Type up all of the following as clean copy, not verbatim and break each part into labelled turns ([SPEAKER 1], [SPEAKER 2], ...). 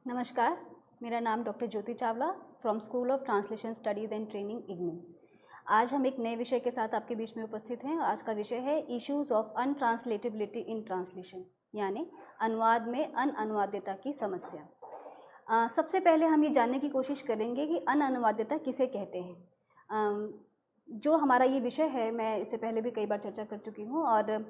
[SPEAKER 1] नमस्कार, मेरा नाम doctor Jyoti Chawla from school of translation studies and training IGNOU. आज हम एक नए विषय के साथ आपके बीच में उपस्थित हैं। आज का विषय है इश्यूज़ ऑफ अनट्रांसलेटेबिलिटी इन ट्रांसलेशन, यानी अनुवाद में अनअनुवाद्यता की समस्या। सबसे पहले हम ये जानने की कोशिश करेंगे कि अनअनुवाद्यता किसे कहते हैं। जो हमारा ये विषय है, मैं इससे पहले भी कई बार चर्चा कर चुकी हूँ और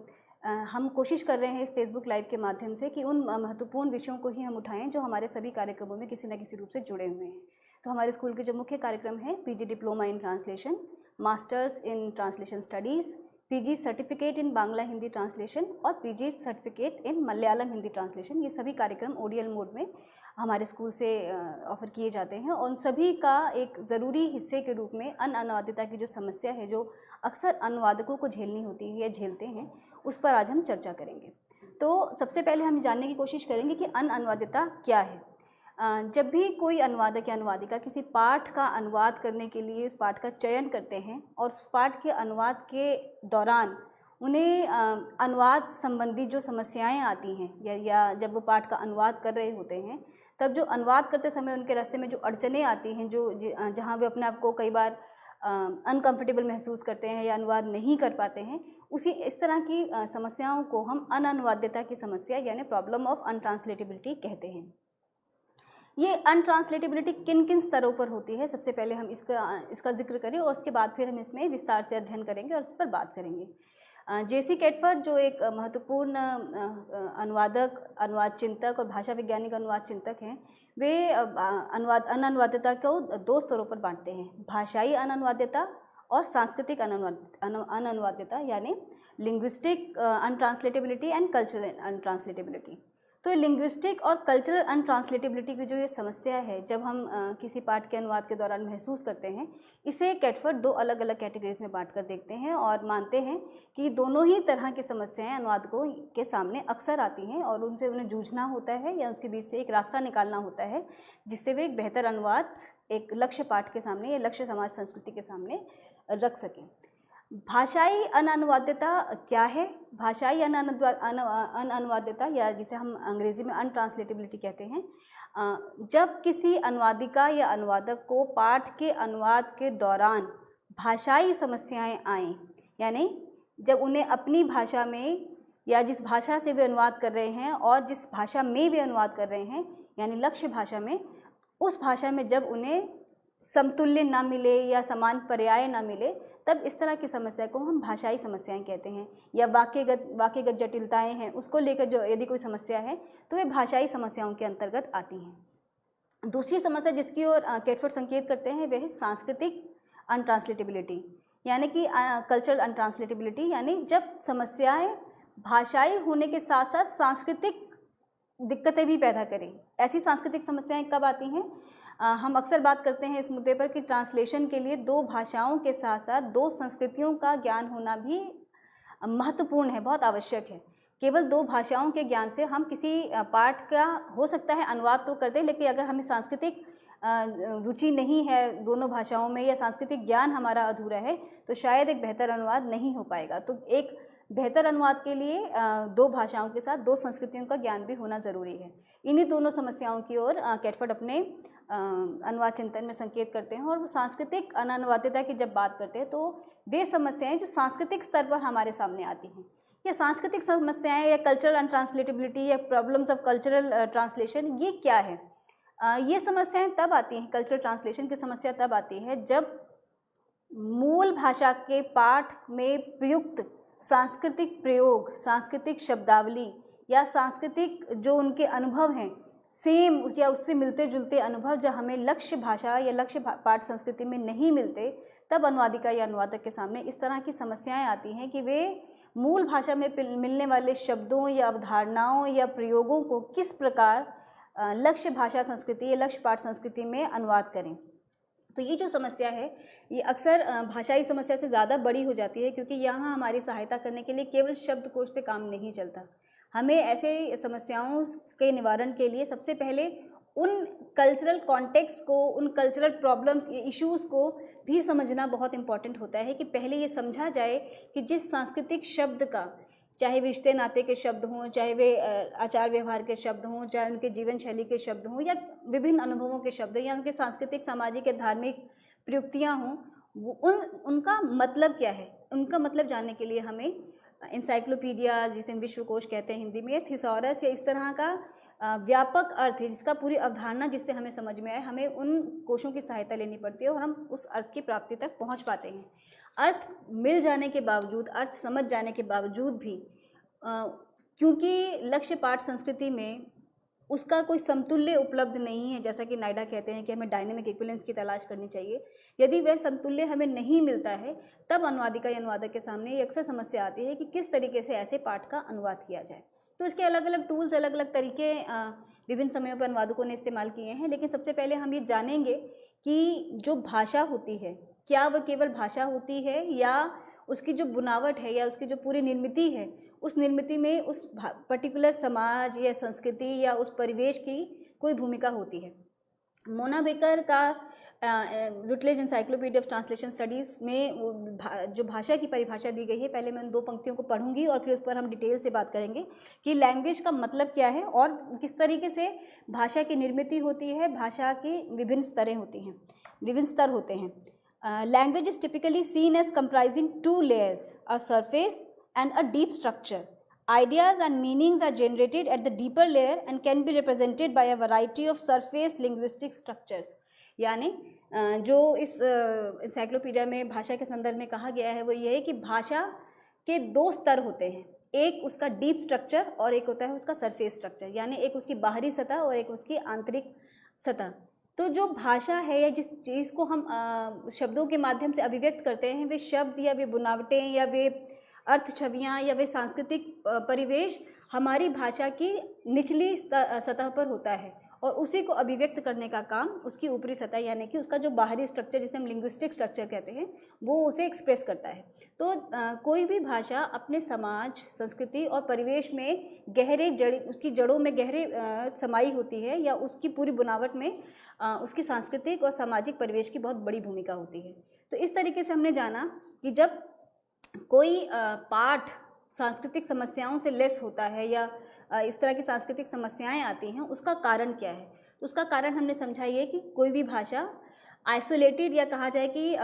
[SPEAKER 1] हम कोशिश कर रहे हैं इस फेसबुक लाइव के माध्यम से कि उन महत्वपूर्ण विषयों को ही हम उठाएं जो हमारे सभी कार्यक्रमों में किसी न किसी रूप से जुड़े हुए हैं। तो हमारे स्कूल के जो मुख्य कार्यक्रम है PG diploma in translation, masters in translation studies, PG certificate in Bangla Hindi translation और PG certificate in Malayalam Hindi translation, ये सभी कार्यक्रम ओडीएल मोड में हमारे स्कूल से ऑफ़र किए जाते हैं। और उन सभी का एक ज़रूरी हिस्से के रूप में अनअनुवादिता की जो समस्या है, जो अक्सर अनुवादकों को झेलनी होती है या झेलते हैं, उस पर आज हम चर्चा करेंगे। तो सबसे पहले हम जानने की कोशिश करेंगे कि अनअनुवादिता क्या है। जब भी कोई अनुवादक या अनुवादिका किसी पाठ का अनुवाद करने के लिए उस पाठ का चयन करते हैं और उस पाठ के अनुवाद के दौरान उन्हें अनुवाद संबंधी जो समस्याएं आती हैं या जब वो पाठ का अनुवाद कर रहे होते हैं, तब जो अनुवाद करते समय उनके रास्ते में जो अड़चनें आती हैं, जो जहाँ वे अपने आप को कई बार अनकंफर्टेबल महसूस करते हैं या अनुवाद नहीं कर पाते हैं, इस तरह की समस्याओं को हम अनअनुवाद्यता की समस्या यानी प्रॉब्लम ऑफ अनट्रांसलेटेबिलिटी कहते हैं। ये अनट्रांसलेटेबिलिटी किन किन स्तरों पर होती है, सबसे पहले हम इसका जिक्र करें और उसके बाद फिर हम इसमें विस्तार से अध्ययन करेंगे और इस पर बात करेंगे। जेसी कैटफर्ड, जो एक महत्वपूर्ण अनुवादक, अनुवाद चिंतक और भाषा वैज्ञानिक अनुवाद चिंतक हैं, वे अनअनुवाद्यता को दो स्तरों पर बांटते हैं, भाषाई अनअनुवाद्यता और सांस्कृतिक अनअनुवाद्यता, यानी लिंग्विस्टिक अनट्रांसलेटेबिलिटी एंड कल्चरल अनट्रांसलेटेबिलिटी। तो लिंग्विस्टिक और कल्चरल अनट्रांसलेटेबिलिटी की जो ये समस्या है, जब हम किसी पाठ के अनुवाद के दौरान महसूस करते हैं, इसे कैटफर्ड दो अलग अलग कैटेगरीज में बांट कर देखते हैं और मानते हैं कि दोनों ही तरह की समस्याएं अनुवादकों के सामने अक्सर आती हैं और उनसे उन्हें जूझना होता है या उसके बीच से एक रास्ता निकालना होता है, जिससे वे एक बेहतर अनुवाद एक लक्ष्य पाठ के सामने या लक्ष्य समाज संस्कृति के सामने रख सकें। भाषाई अनअनुवाद्यता क्या है? भाषाई अनअनुवाद्यता, या जिसे हम अंग्रेजी में अनट्रांसलेटेबिलिटी कहते हैं, जब किसी अनुवादिका या अनुवादक को पाठ के अनुवाद के दौरान भाषाई समस्याएं आएँ, यानी जब उन्हें अपनी भाषा में या जिस भाषा से वे अनुवाद कर रहे हैं और जिस भाषा में वे अनुवाद कर रहे हैं, यानी लक्ष्य भाषा में, उस भाषा में जब उन्हें समतुल्य ना मिले या समान पर्याय ना मिले, तब इस तरह की समस्या को हम भाषाई समस्याएं कहते हैं। या वाक्यगत जटिलताएं हैं, उसको लेकर जो यदि कोई समस्या है तो वे भाषाई समस्याओं के अंतर्गत आती हैं। दूसरी समस्या जिसकी ओर कैटफर्ड संकेत करते हैं वह है सांस्कृतिक अनट्रांसलेटेबिलिटी, यानी कि कल्चरल अनट्रांसलेटेबिलिटी, यानी जब समस्याएं भाषाई होने के साथ साथ सांस्कृतिक दिक्कतें भी पैदा करें। ऐसी सांस्कृतिक समस्याएं कब आती हैं? हम अक्सर बात करते हैं इस मुद्दे पर कि ट्रांसलेशन के लिए दो भाषाओं के साथ साथ दो संस्कृतियों का ज्ञान होना भी महत्वपूर्ण है, बहुत आवश्यक है। केवल दो भाषाओं के ज्ञान से हम किसी पाठ का हो सकता है अनुवाद तो कर दें, लेकिन अगर हमें सांस्कृतिक रुचि नहीं है दोनों भाषाओं में या सांस्कृतिक ज्ञान हमारा अधूरा है, तो शायद एक बेहतर अनुवाद नहीं हो पाएगा। तो एक बेहतर अनुवाद के लिए दो भाषाओं के साथ दो संस्कृतियों का ज्ञान भी होना ज़रूरी है। इन्हीं दोनों समस्याओं की ओर कैटफर्ड अपने अनुवाद चिंतन में संकेत करते हैं। और वो सांस्कृतिक अनअनुवाद्यता की जब बात करते हैं, तो वे समस्याएं जो सांस्कृतिक स्तर पर हमारे सामने आती हैं, ये सांस्कृतिक समस्याएं या कल्चरल अनट्रांसलेटेबिलिटी या प्रॉब्लम्स ऑफ कल्चरल ट्रांसलेशन, ये क्या है? ये समस्याएं तब आती हैं, कल्चरल ट्रांसलेशन की समस्या तब आती है जब मूल भाषा के पाठ में प्रयुक्त सांस्कृतिक प्रयोग, सांस्कृतिक शब्दावली या सांस्कृतिक जो उनके अनुभव हैं, सेम या उससे मिलते जुलते अनुभव जब हमें लक्ष्य भाषा या लक्ष्य पाठ संस्कृति में नहीं मिलते, तब अनुवादिका या अनुवादक के सामने इस तरह की समस्याएं आती हैं कि वे मूल भाषा में मिलने वाले शब्दों या अवधारणाओं या प्रयोगों को किस प्रकार लक्ष्य भाषा संस्कृति या लक्ष्य पाठ संस्कृति में अनुवाद करें। तो ये जो समस्या है, ये अक्सर भाषाई समस्या से ज़्यादा बड़ी हो जाती है, क्योंकि यहाँ हमारी सहायता करने के लिए केवल शब्दकोश से काम नहीं चलता। हमें ऐसे समस्याओं के निवारण के लिए सबसे पहले उन कल्चरल कॉन्टेक्स्ट को, उन कल्चरल प्रॉब्लम्स, इश्यूज़ को भी समझना बहुत इम्पॉर्टेंट होता है कि पहले ये समझा जाए कि जिस सांस्कृतिक शब्द का चाहे वे रिश्ते नाते के शब्द हों, चाहे वे आचार व्यवहार के शब्द हों, चाहे उनके जीवन शैली के शब्द हों, या विभिन्न अनुभवों के शब्द, या उनके सांस्कृतिक, सामाजिक या धार्मिक प्रयुक्तियाँ हों, उनका मतलब क्या है, उनका मतलब जानने के लिए हमें इंसाइक्लोपीडिया, जिसे हम विश्वकोश कहते हैं हिंदी में, थिसॉरस या इस तरह का व्यापक अर्थ है जिसका पूरी अवधारणा जिससे हमें समझ में आए, हमें उन कोशों की सहायता लेनी पड़ती है और हम उस अर्थ की प्राप्ति तक पहुंच पाते हैं। अर्थ मिल जाने के बावजूद, अर्थ समझ जाने के बावजूद भी क्योंकि लक्ष्य पाठ संस्कृति में उसका कोई समतुल्य उपलब्ध नहीं है, जैसा कि नायडा कहते हैं कि हमें डायनेमिक इक्विवेलेंस की तलाश करनी चाहिए। यदि वह समतुल्य हमें नहीं मिलता है तब अनुवादिका या अनुवादक के सामने ये अक्सर समस्या आती है कि किस तरीके से ऐसे पाठ का अनुवाद किया जाए। तो इसके अलग अलग टूल्स, अलग अलग तरीके विभिन्न समयों पर अनुवादकों ने इस्तेमाल किए हैं, लेकिन सबसे पहले हम ये जानेंगे कि जो भाषा होती है, क्या वह केवल भाषा होती है या उसकी जो बुनावट है या उसकी जो पूरी निर्मिति है, उस निर्मिति में उस पर्टिकुलर समाज या संस्कृति या उस परिवेश की कोई भूमिका होती है। मोना बेकर का Routledge encyclopedia of translation studies में जो भाषा की परिभाषा दी गई है, पहले मैं उन 2 पंक्तियों को पढ़ूंगी और फिर उस पर हम डिटेल से बात करेंगे कि लैंग्वेज का मतलब क्या है और किस तरीके से भाषा की निर्मिति होती है, भाषा की विभिन्न स्तर होते हैं। Language is typically seen as comprising 2 layers, a surface and a deep structure. Ideas and meanings are generated at the deeper layer and can be represented by a variety of surface linguistic structures. यानी जो इस encyclopedia में भाषा के संदर्भ में कहा गया है वो ये है कि भाषा के 2 स्तर होते हैं, एक उसका डीप स्ट्रक्चर और एक होता है उसका सरफेस स्ट्रक्चर, यानी एक उसकी बाहरी सतह और एक उसकी आंतरिक सतह। तो जो भाषा है या जिस चीज़ को हम शब्दों के माध्यम से अभिव्यक्त करते हैं, वे शब्द या वे बुनावटें या वे अर्थ छवियाँ या वे सांस्कृतिक परिवेश हमारी भाषा की निचली सतह पर होता है और उसी को अभिव्यक्त करने का काम उसकी ऊपरी सतह यानी कि उसका जो बाहरी स्ट्रक्चर जिसे हम लिंग्विस्टिक स्ट्रक्चर कहते हैं वो उसे एक्सप्रेस करता है। तो कोई भी भाषा अपने समाज, संस्कृति और परिवेश में उसकी जड़ों में गहरे समाई होती है या उसकी पूरी बुनावट में उसकी सांस्कृतिक और सामाजिक परिवेश की बहुत बड़ी भूमिका होती है। तो इस तरीके से हमने जाना कि जब कोई पाठ सांस्कृतिक समस्याओं से लेस होता है या इस तरह की सांस्कृतिक समस्याएं आती हैं, उसका कारण क्या है। तो उसका कारण हमने समझा ये कि कोई भी भाषा आइसोलेटेड या कहा जाए कि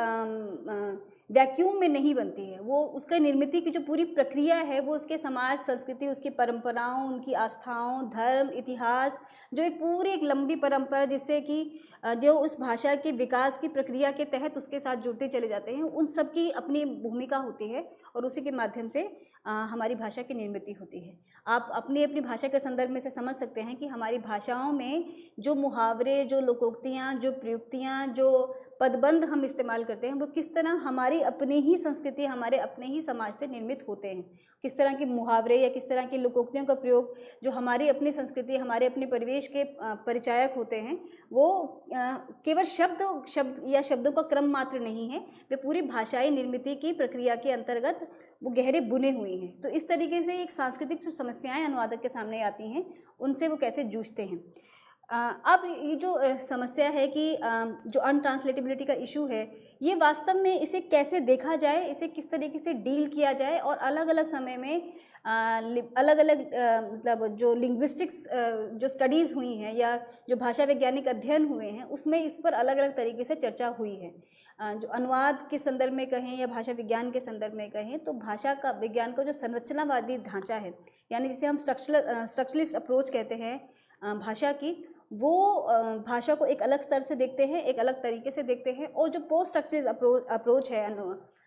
[SPEAKER 1] वैक्यूम में नहीं बनती है। वो उसके निर्मिति की जो पूरी प्रक्रिया है वो उसके समाज, संस्कृति, उसकी परंपराओं, उनकी आस्थाओं, धर्म, इतिहास, जो एक लंबी परंपरा जिससे कि जो उस भाषा के विकास की प्रक्रिया के तहत उसके साथ जुड़ते चले जाते हैं, उन सब की अपनी भूमिका होती है और उसी के माध्यम से हमारी भाषा की निर्मिति होती है। आप अपनी भाषा के संदर्भ में से समझ सकते हैं कि हमारी भाषाओं में जो मुहावरे, जो लोकोक्तियाँ, जो प्रयुक्तियाँ, जो पदबंध हम इस्तेमाल करते हैं वो किस तरह हमारी अपनी ही संस्कृति, हमारे अपने ही समाज से निर्मित होते हैं। किस तरह के मुहावरे या किस तरह की लोकोक्तियों का प्रयोग जो हमारी अपनी संस्कृति, हमारे अपने परिवेश के परिचायक होते हैं, वो केवल शब्द या शब्दों का क्रम मात्र नहीं है, वे पूरी भाषाई निर्मिति की प्रक्रिया के अंतर्गत वो गहरे बुने हुए हैं। तो इस तरीके से एक सांस्कृतिक जो समस्याएं अनुवादक के सामने आती हैं उनसे वो कैसे जूझते हैं। अब ये जो समस्या है कि जो अनट्रांसलेटेबिलिटी का इशू है, ये वास्तव में इसे कैसे देखा जाए, इसे किस तरीके से डील किया जाए और अलग अलग समय में अलग अलग मतलब जो लिंग्विस्टिक्स जो स्टडीज़ हुई हैं या जो भाषा वैज्ञानिक अध्ययन हुए हैं उसमें इस पर अलग अलग तरीके से चर्चा हुई है। जो अनुवाद के संदर्भ में कहें या भाषा विज्ञान के संदर्भ में कहें तो भाषा का विज्ञान का जो संरचनावादी ढांचा है, यानी जिसे हम स्ट्रक्चरलिस्ट अप्रोच कहते हैं भाषा की, वो भाषा को एक अलग स्तर से देखते हैं, एक अलग तरीके से देखते हैं। और जो पोस्ट स्ट्रक्चरलिस्ट अप्रोच है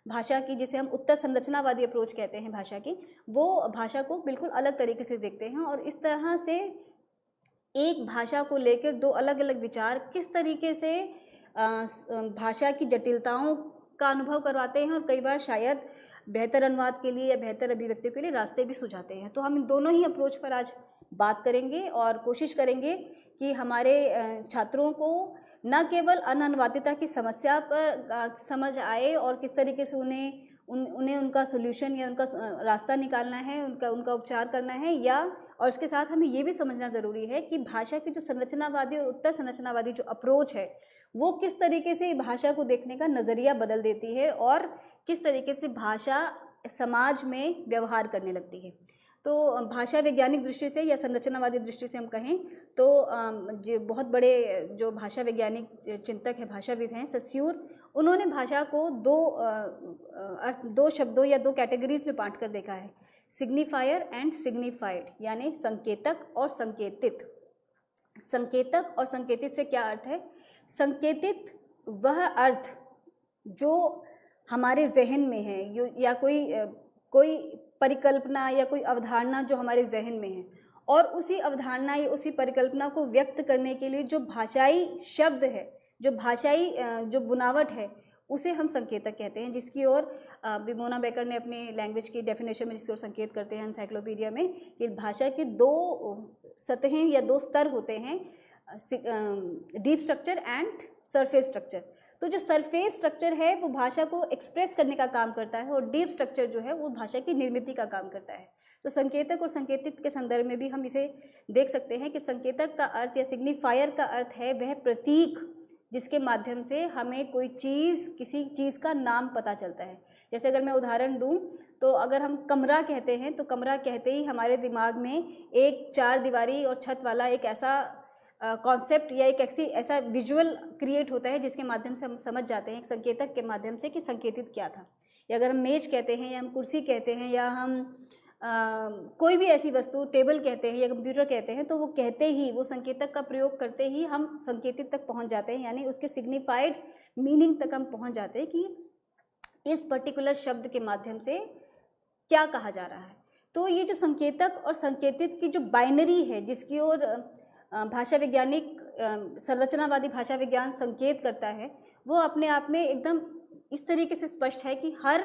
[SPEAKER 1] भाषा की, जिसे हम उत्तर संरचनावादी अप्रोच कहते हैं भाषा की, वो भाषा को बिल्कुल अलग तरीके से देखते हैं। और इस तरह से एक भाषा को लेकर 2 अलग अलग विचार किस तरीके से भाषा की जटिलताओं का अनुभव करवाते हैं और कई बार शायद बेहतर अनुवाद के लिए या बेहतर अभिव्यक्ति के लिए रास्ते भी सुझाते हैं। तो हम इन दोनों ही अप्रोच पर आज बात करेंगे और कोशिश करेंगे कि हमारे छात्रों को न केवल अनुवादिता की समस्या पर समझ आए और किस तरीके से उन्हें उनका सोल्यूशन या उनका रास्ता निकालना है, उनका उपचार करना है, या और इसके साथ हमें ये भी समझना ज़रूरी है कि भाषा की जो संरचनावादी और उत्तर संरचनावादी जो अप्रोच है वो किस तरीके से भाषा को देखने का नज़रिया बदल देती है और किस तरीके से भाषा समाज में व्यवहार करने लगती है। तो भाषा वैज्ञानिक दृष्टि से या संरचनावादी दृष्टि से हम कहें तो जो बहुत बड़े जो भाषा वैज्ञानिक चिंतक हैं, भाषाविद हैं, सस्यूर, उन्होंने भाषा को दो शब्दों या दो कैटेगरीज में बांट कर देखा है, सिग्निफायर एंड सिग्निफाइड, यानी संकेतक और संकेतित। संकेतक और संकेतित से क्या अर्थ है? संकेतित वह अर्थ जो हमारे जहन में है या कोई परिकल्पना या कोई अवधारणा जो हमारे जहन में है, और उसी अवधारणा या उसी परिकल्पना को व्यक्त करने के लिए जो भाषाई शब्द है, जो भाषाई जो बुनावट है, उसे हम संकेतक कहते हैं, जिसकी ओर विमोना बेकर ने अपनी लैंग्वेज की डेफिनेशन में जिसकी ओर संकेत करते हैं एनसाइक्लोपीडिया में, कि भाषा की दो सतहें या दो स्तर होते हैं, deep structure and surface structure. तो जो सरफेस स्ट्रक्चर है वो भाषा को एक्सप्रेस करने का काम करता है, और डीप स्ट्रक्चर जो है वो भाषा की निर्मिति का काम करता है। तो संकेतक और संकेतित के संदर्भ में भी हम इसे देख सकते हैं कि संकेतक का अर्थ या सिग्निफायर का अर्थ है वह प्रतीक जिसके माध्यम से हमें कोई चीज़, किसी चीज़ का नाम पता चलता है। जैसे अगर मैं उदाहरण दूं तो अगर हम कमरा कहते हैं तो कमरा कहते ही हमारे दिमाग में एक चार दीवारी और छत वाला एक ऐसा कॉन्सेप्ट या एक ऐसा विजुअल क्रिएट होता है जिसके माध्यम से हम समझ जाते हैं एक संकेतक के माध्यम से कि संकेतित क्या था। या अगर हम मेज कहते हैं या हम कुर्सी कहते हैं या हम कोई भी ऐसी वस्तु, टेबल कहते हैं या कंप्यूटर कहते हैं, तो वो कहते ही, वो संकेतक का प्रयोग करते ही हम संकेतित तक पहुंच जाते हैं, यानी उसके सिग्निफाइड मीनिंग तक हम पहुंच जाते हैं कि इस पर्टिकुलर शब्द के माध्यम से क्या कहा जा रहा है। तो ये जो संकेतक और संकेतित की जो बाइनरी है, जिसकी ओर भाषा वैज्ञानिक संरचनावादी भाषा विज्ञान संकेत करता है, वो अपने आप में एकदम इस तरीके से स्पष्ट है कि हर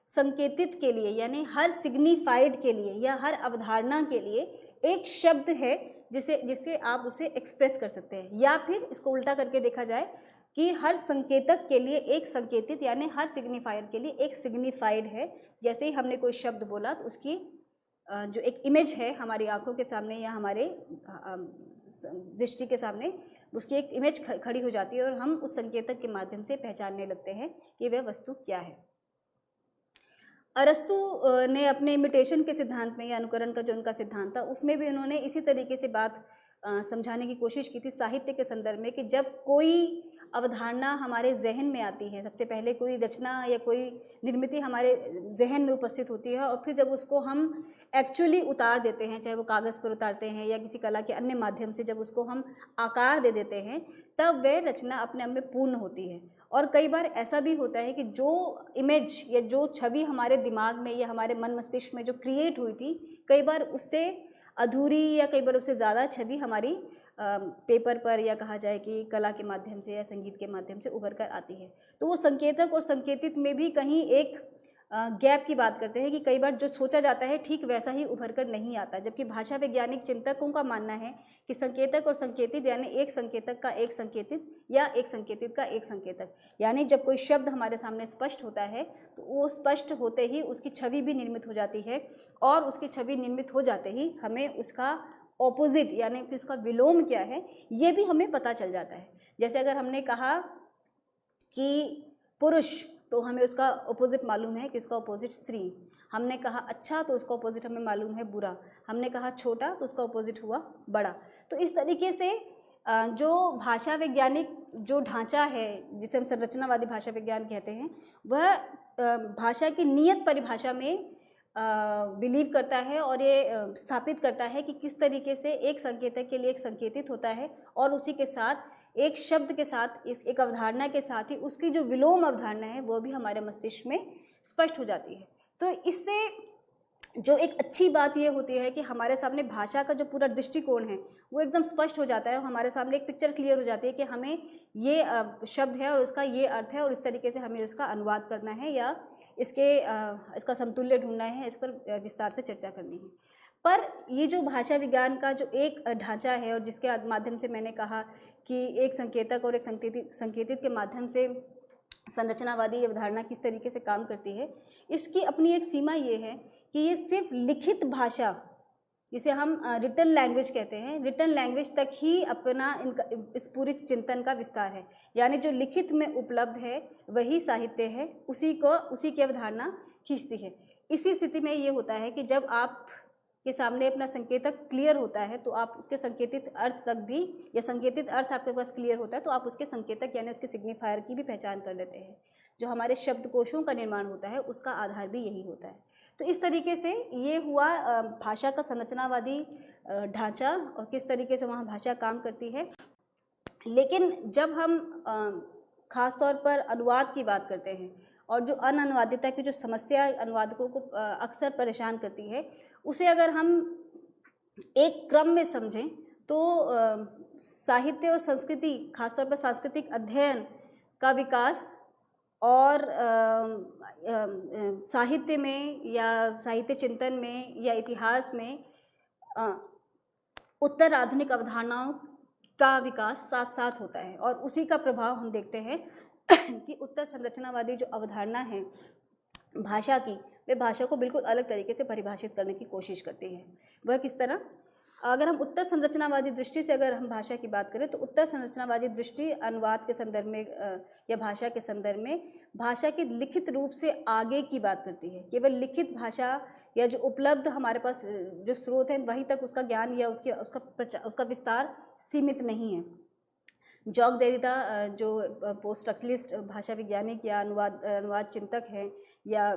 [SPEAKER 1] संकेतित के लिए, यानी हर सिग्निफाइड के लिए या हर अवधारणा के लिए एक शब्द है जिसे आप उसे एक्सप्रेस कर सकते हैं। या फिर इसको उल्टा करके देखा जाए कि हर संकेतक के लिए एक संकेतित, यानी हर सिग्निफायर के लिए एक सिग्निफाइड है। जैसे ही हमने कोई शब्द बोला तो उसकी जो एक इमेज है हमारी आंखों के सामने या हमारे दृष्टि के सामने, उसकी एक इमेज खड़ी हो जाती है और हम उस संकेतक के माध्यम से पहचानने लगते हैं कि वह वस्तु क्या है। अरस्तु ने अपने इमिटेशन के सिद्धांत में या अनुकरण का जो उनका सिद्धांत था, उसमें भी उन्होंने इसी तरीके से बात समझाने की कोशिश की थी साहित्य के संदर्भ में, कि जब कोई अवधारणा हमारे जहन में आती है, सबसे पहले कोई रचना या कोई निर्मिति हमारे जहन में उपस्थित होती है, और फिर जब उसको हम एक्चुअली उतार देते हैं, चाहे वो कागज़ पर उतारते हैं या किसी कला के अन्य माध्यम से जब उसको हम आकार दे देते हैं, तब वह रचना अपने आप में पूर्ण होती है। और कई बार ऐसा भी होता है कि जो इमेज या जो छवि हमारे दिमाग में या हमारे मन मस्तिष्क में जो क्रिएट हुई थी, कई बार उससे अधूरी या कई बार उससे ज़्यादा छवि हमारी पेपर पर या कहा जाए कि कला के माध्यम से या संगीत के माध्यम से उभर कर आती है। तो वो संकेतक और संकेतित में भी कहीं एक गैप की बात करते हैं कि कई बार जो सोचा जाता है ठीक वैसा ही उभर कर नहीं आता, जबकि भाषा वैज्ञानिक चिंतकों का मानना है कि संकेतक और संकेतित, यानी एक संकेतक का एक संकेतित या एक संकेतित का एक संकेतक, यानी जब कोई शब्द हमारे सामने स्पष्ट होता है तो वो स्पष्ट होते ही उसकी छवि भी निर्मित हो जाती है, और उसकी छवि निर्मित हो जाते ही हमें उसका ऑपोजिट यानी कि उसका विलोम क्या है ये भी हमें पता चल जाता है। जैसे अगर हमने कहा कि पुरुष, तो हमें उसका ऑपोजिट मालूम है कि उसका ऑपोजिट स्त्री। हमने कहा अच्छा तो उसका ऑपोजिट हमें मालूम है बुरा। हमने कहा छोटा तो उसका ऑपोजिट हुआ बड़ा। तो इस तरीके से जो भाषा वैज्ञानिक जो ढांचा है जिसे हम संरचनावादी भाषा विज्ञान कहते हैं, वह भाषा की नियत परिभाषा में बिलीव करता है और ये स्थापित करता है कि किस तरीके से एक संकेतक के लिए एक संकेतित होता है, और उसी के साथ एक शब्द के साथ एक अवधारणा के साथ ही उसकी जो विलोम अवधारणा है वो भी हमारे मस्तिष्क में स्पष्ट हो जाती है। तो इससे जो एक अच्छी बात ये होती है कि हमारे सामने भाषा का जो पूरा दृष्टिकोण है वो एकदम स्पष्ट हो जाता है, और हमारे सामने एक पिक्चर क्लियर हो जाती है कि हमें ये शब्द है और उसका ये अर्थ है और इस तरीके से हमें उसका अनुवाद करना है या इसका समतुल्य ढूंढना है, इस पर विस्तार से चर्चा करनी है। पर ये जो भाषा विज्ञान का जो एक ढांचा है और जिसके माध्यम से मैंने कहा कि एक संकेतक और एक संकेतित के माध्यम से संरचनावादी अवधारणा किस तरीके से काम करती है, इसकी अपनी एक सीमा ये है कि ये सिर्फ लिखित भाषा, जिसे हम रिटन लैंग्वेज कहते हैं, रिटन लैंग्वेज तक ही अपना इस पूरी चिंतन का विस्तार है। यानी जो लिखित में उपलब्ध है वही साहित्य है, उसी की अवधारणा खींचती है। इसी स्थिति में ये होता है कि जब आप के सामने अपना संकेतक क्लियर होता है तो आप उसके संकेतित अर्थ तक भी, या संकेतित अर्थ आपके पास क्लियर होता है तो आप उसके संकेतक यानी उसके सिग्निफायर की भी पहचान कर लेते हैं। जो हमारे शब्दकोशों का निर्माण होता है उसका आधार भी यही होता है। तो इस तरीके से ये हुआ भाषा का संरचनावादी ढांचा और किस तरीके से वहाँ भाषा काम करती है। लेकिन जब हम ख़ास तौर पर अनुवाद की बात करते हैं और जो अनअनुवादिता की जो समस्या अनुवादकों को अक्सर परेशान करती है, उसे अगर हम एक क्रम में समझें तो साहित्य और संस्कृति, खासतौर पर सांस्कृतिक अध्ययन का विकास और साहित्य में या साहित्य चिंतन में या इतिहास में उत्तर आधुनिक अवधारणाओं का विकास साथ साथ होता है। और उसी का प्रभाव हम देखते हैं कि उत्तर संरचनावादी जो अवधारणा है भाषा की, वे भाषा को बिल्कुल अलग तरीके से परिभाषित करने की कोशिश करती है। वह किस तरह? अगर हम उत्तर संरचनावादी दृष्टि से अगर हम भाषा की बात करें तो उत्तर संरचनावादी दृष्टि अनुवाद के संदर्भ में या भाषा के संदर्भ में भाषा के लिखित रूप से आगे की बात करती है। केवल लिखित भाषा या जो उपलब्ध हमारे पास जो स्रोत हैं वहीं तक उसका ज्ञान या उसका विस्तार सीमित नहीं है। जॉक देरिदा जो पोस्ट स्ट्रक्चरलिस्ट भाषा वैज्ञानिक या अनुवाद चिंतक हैं, या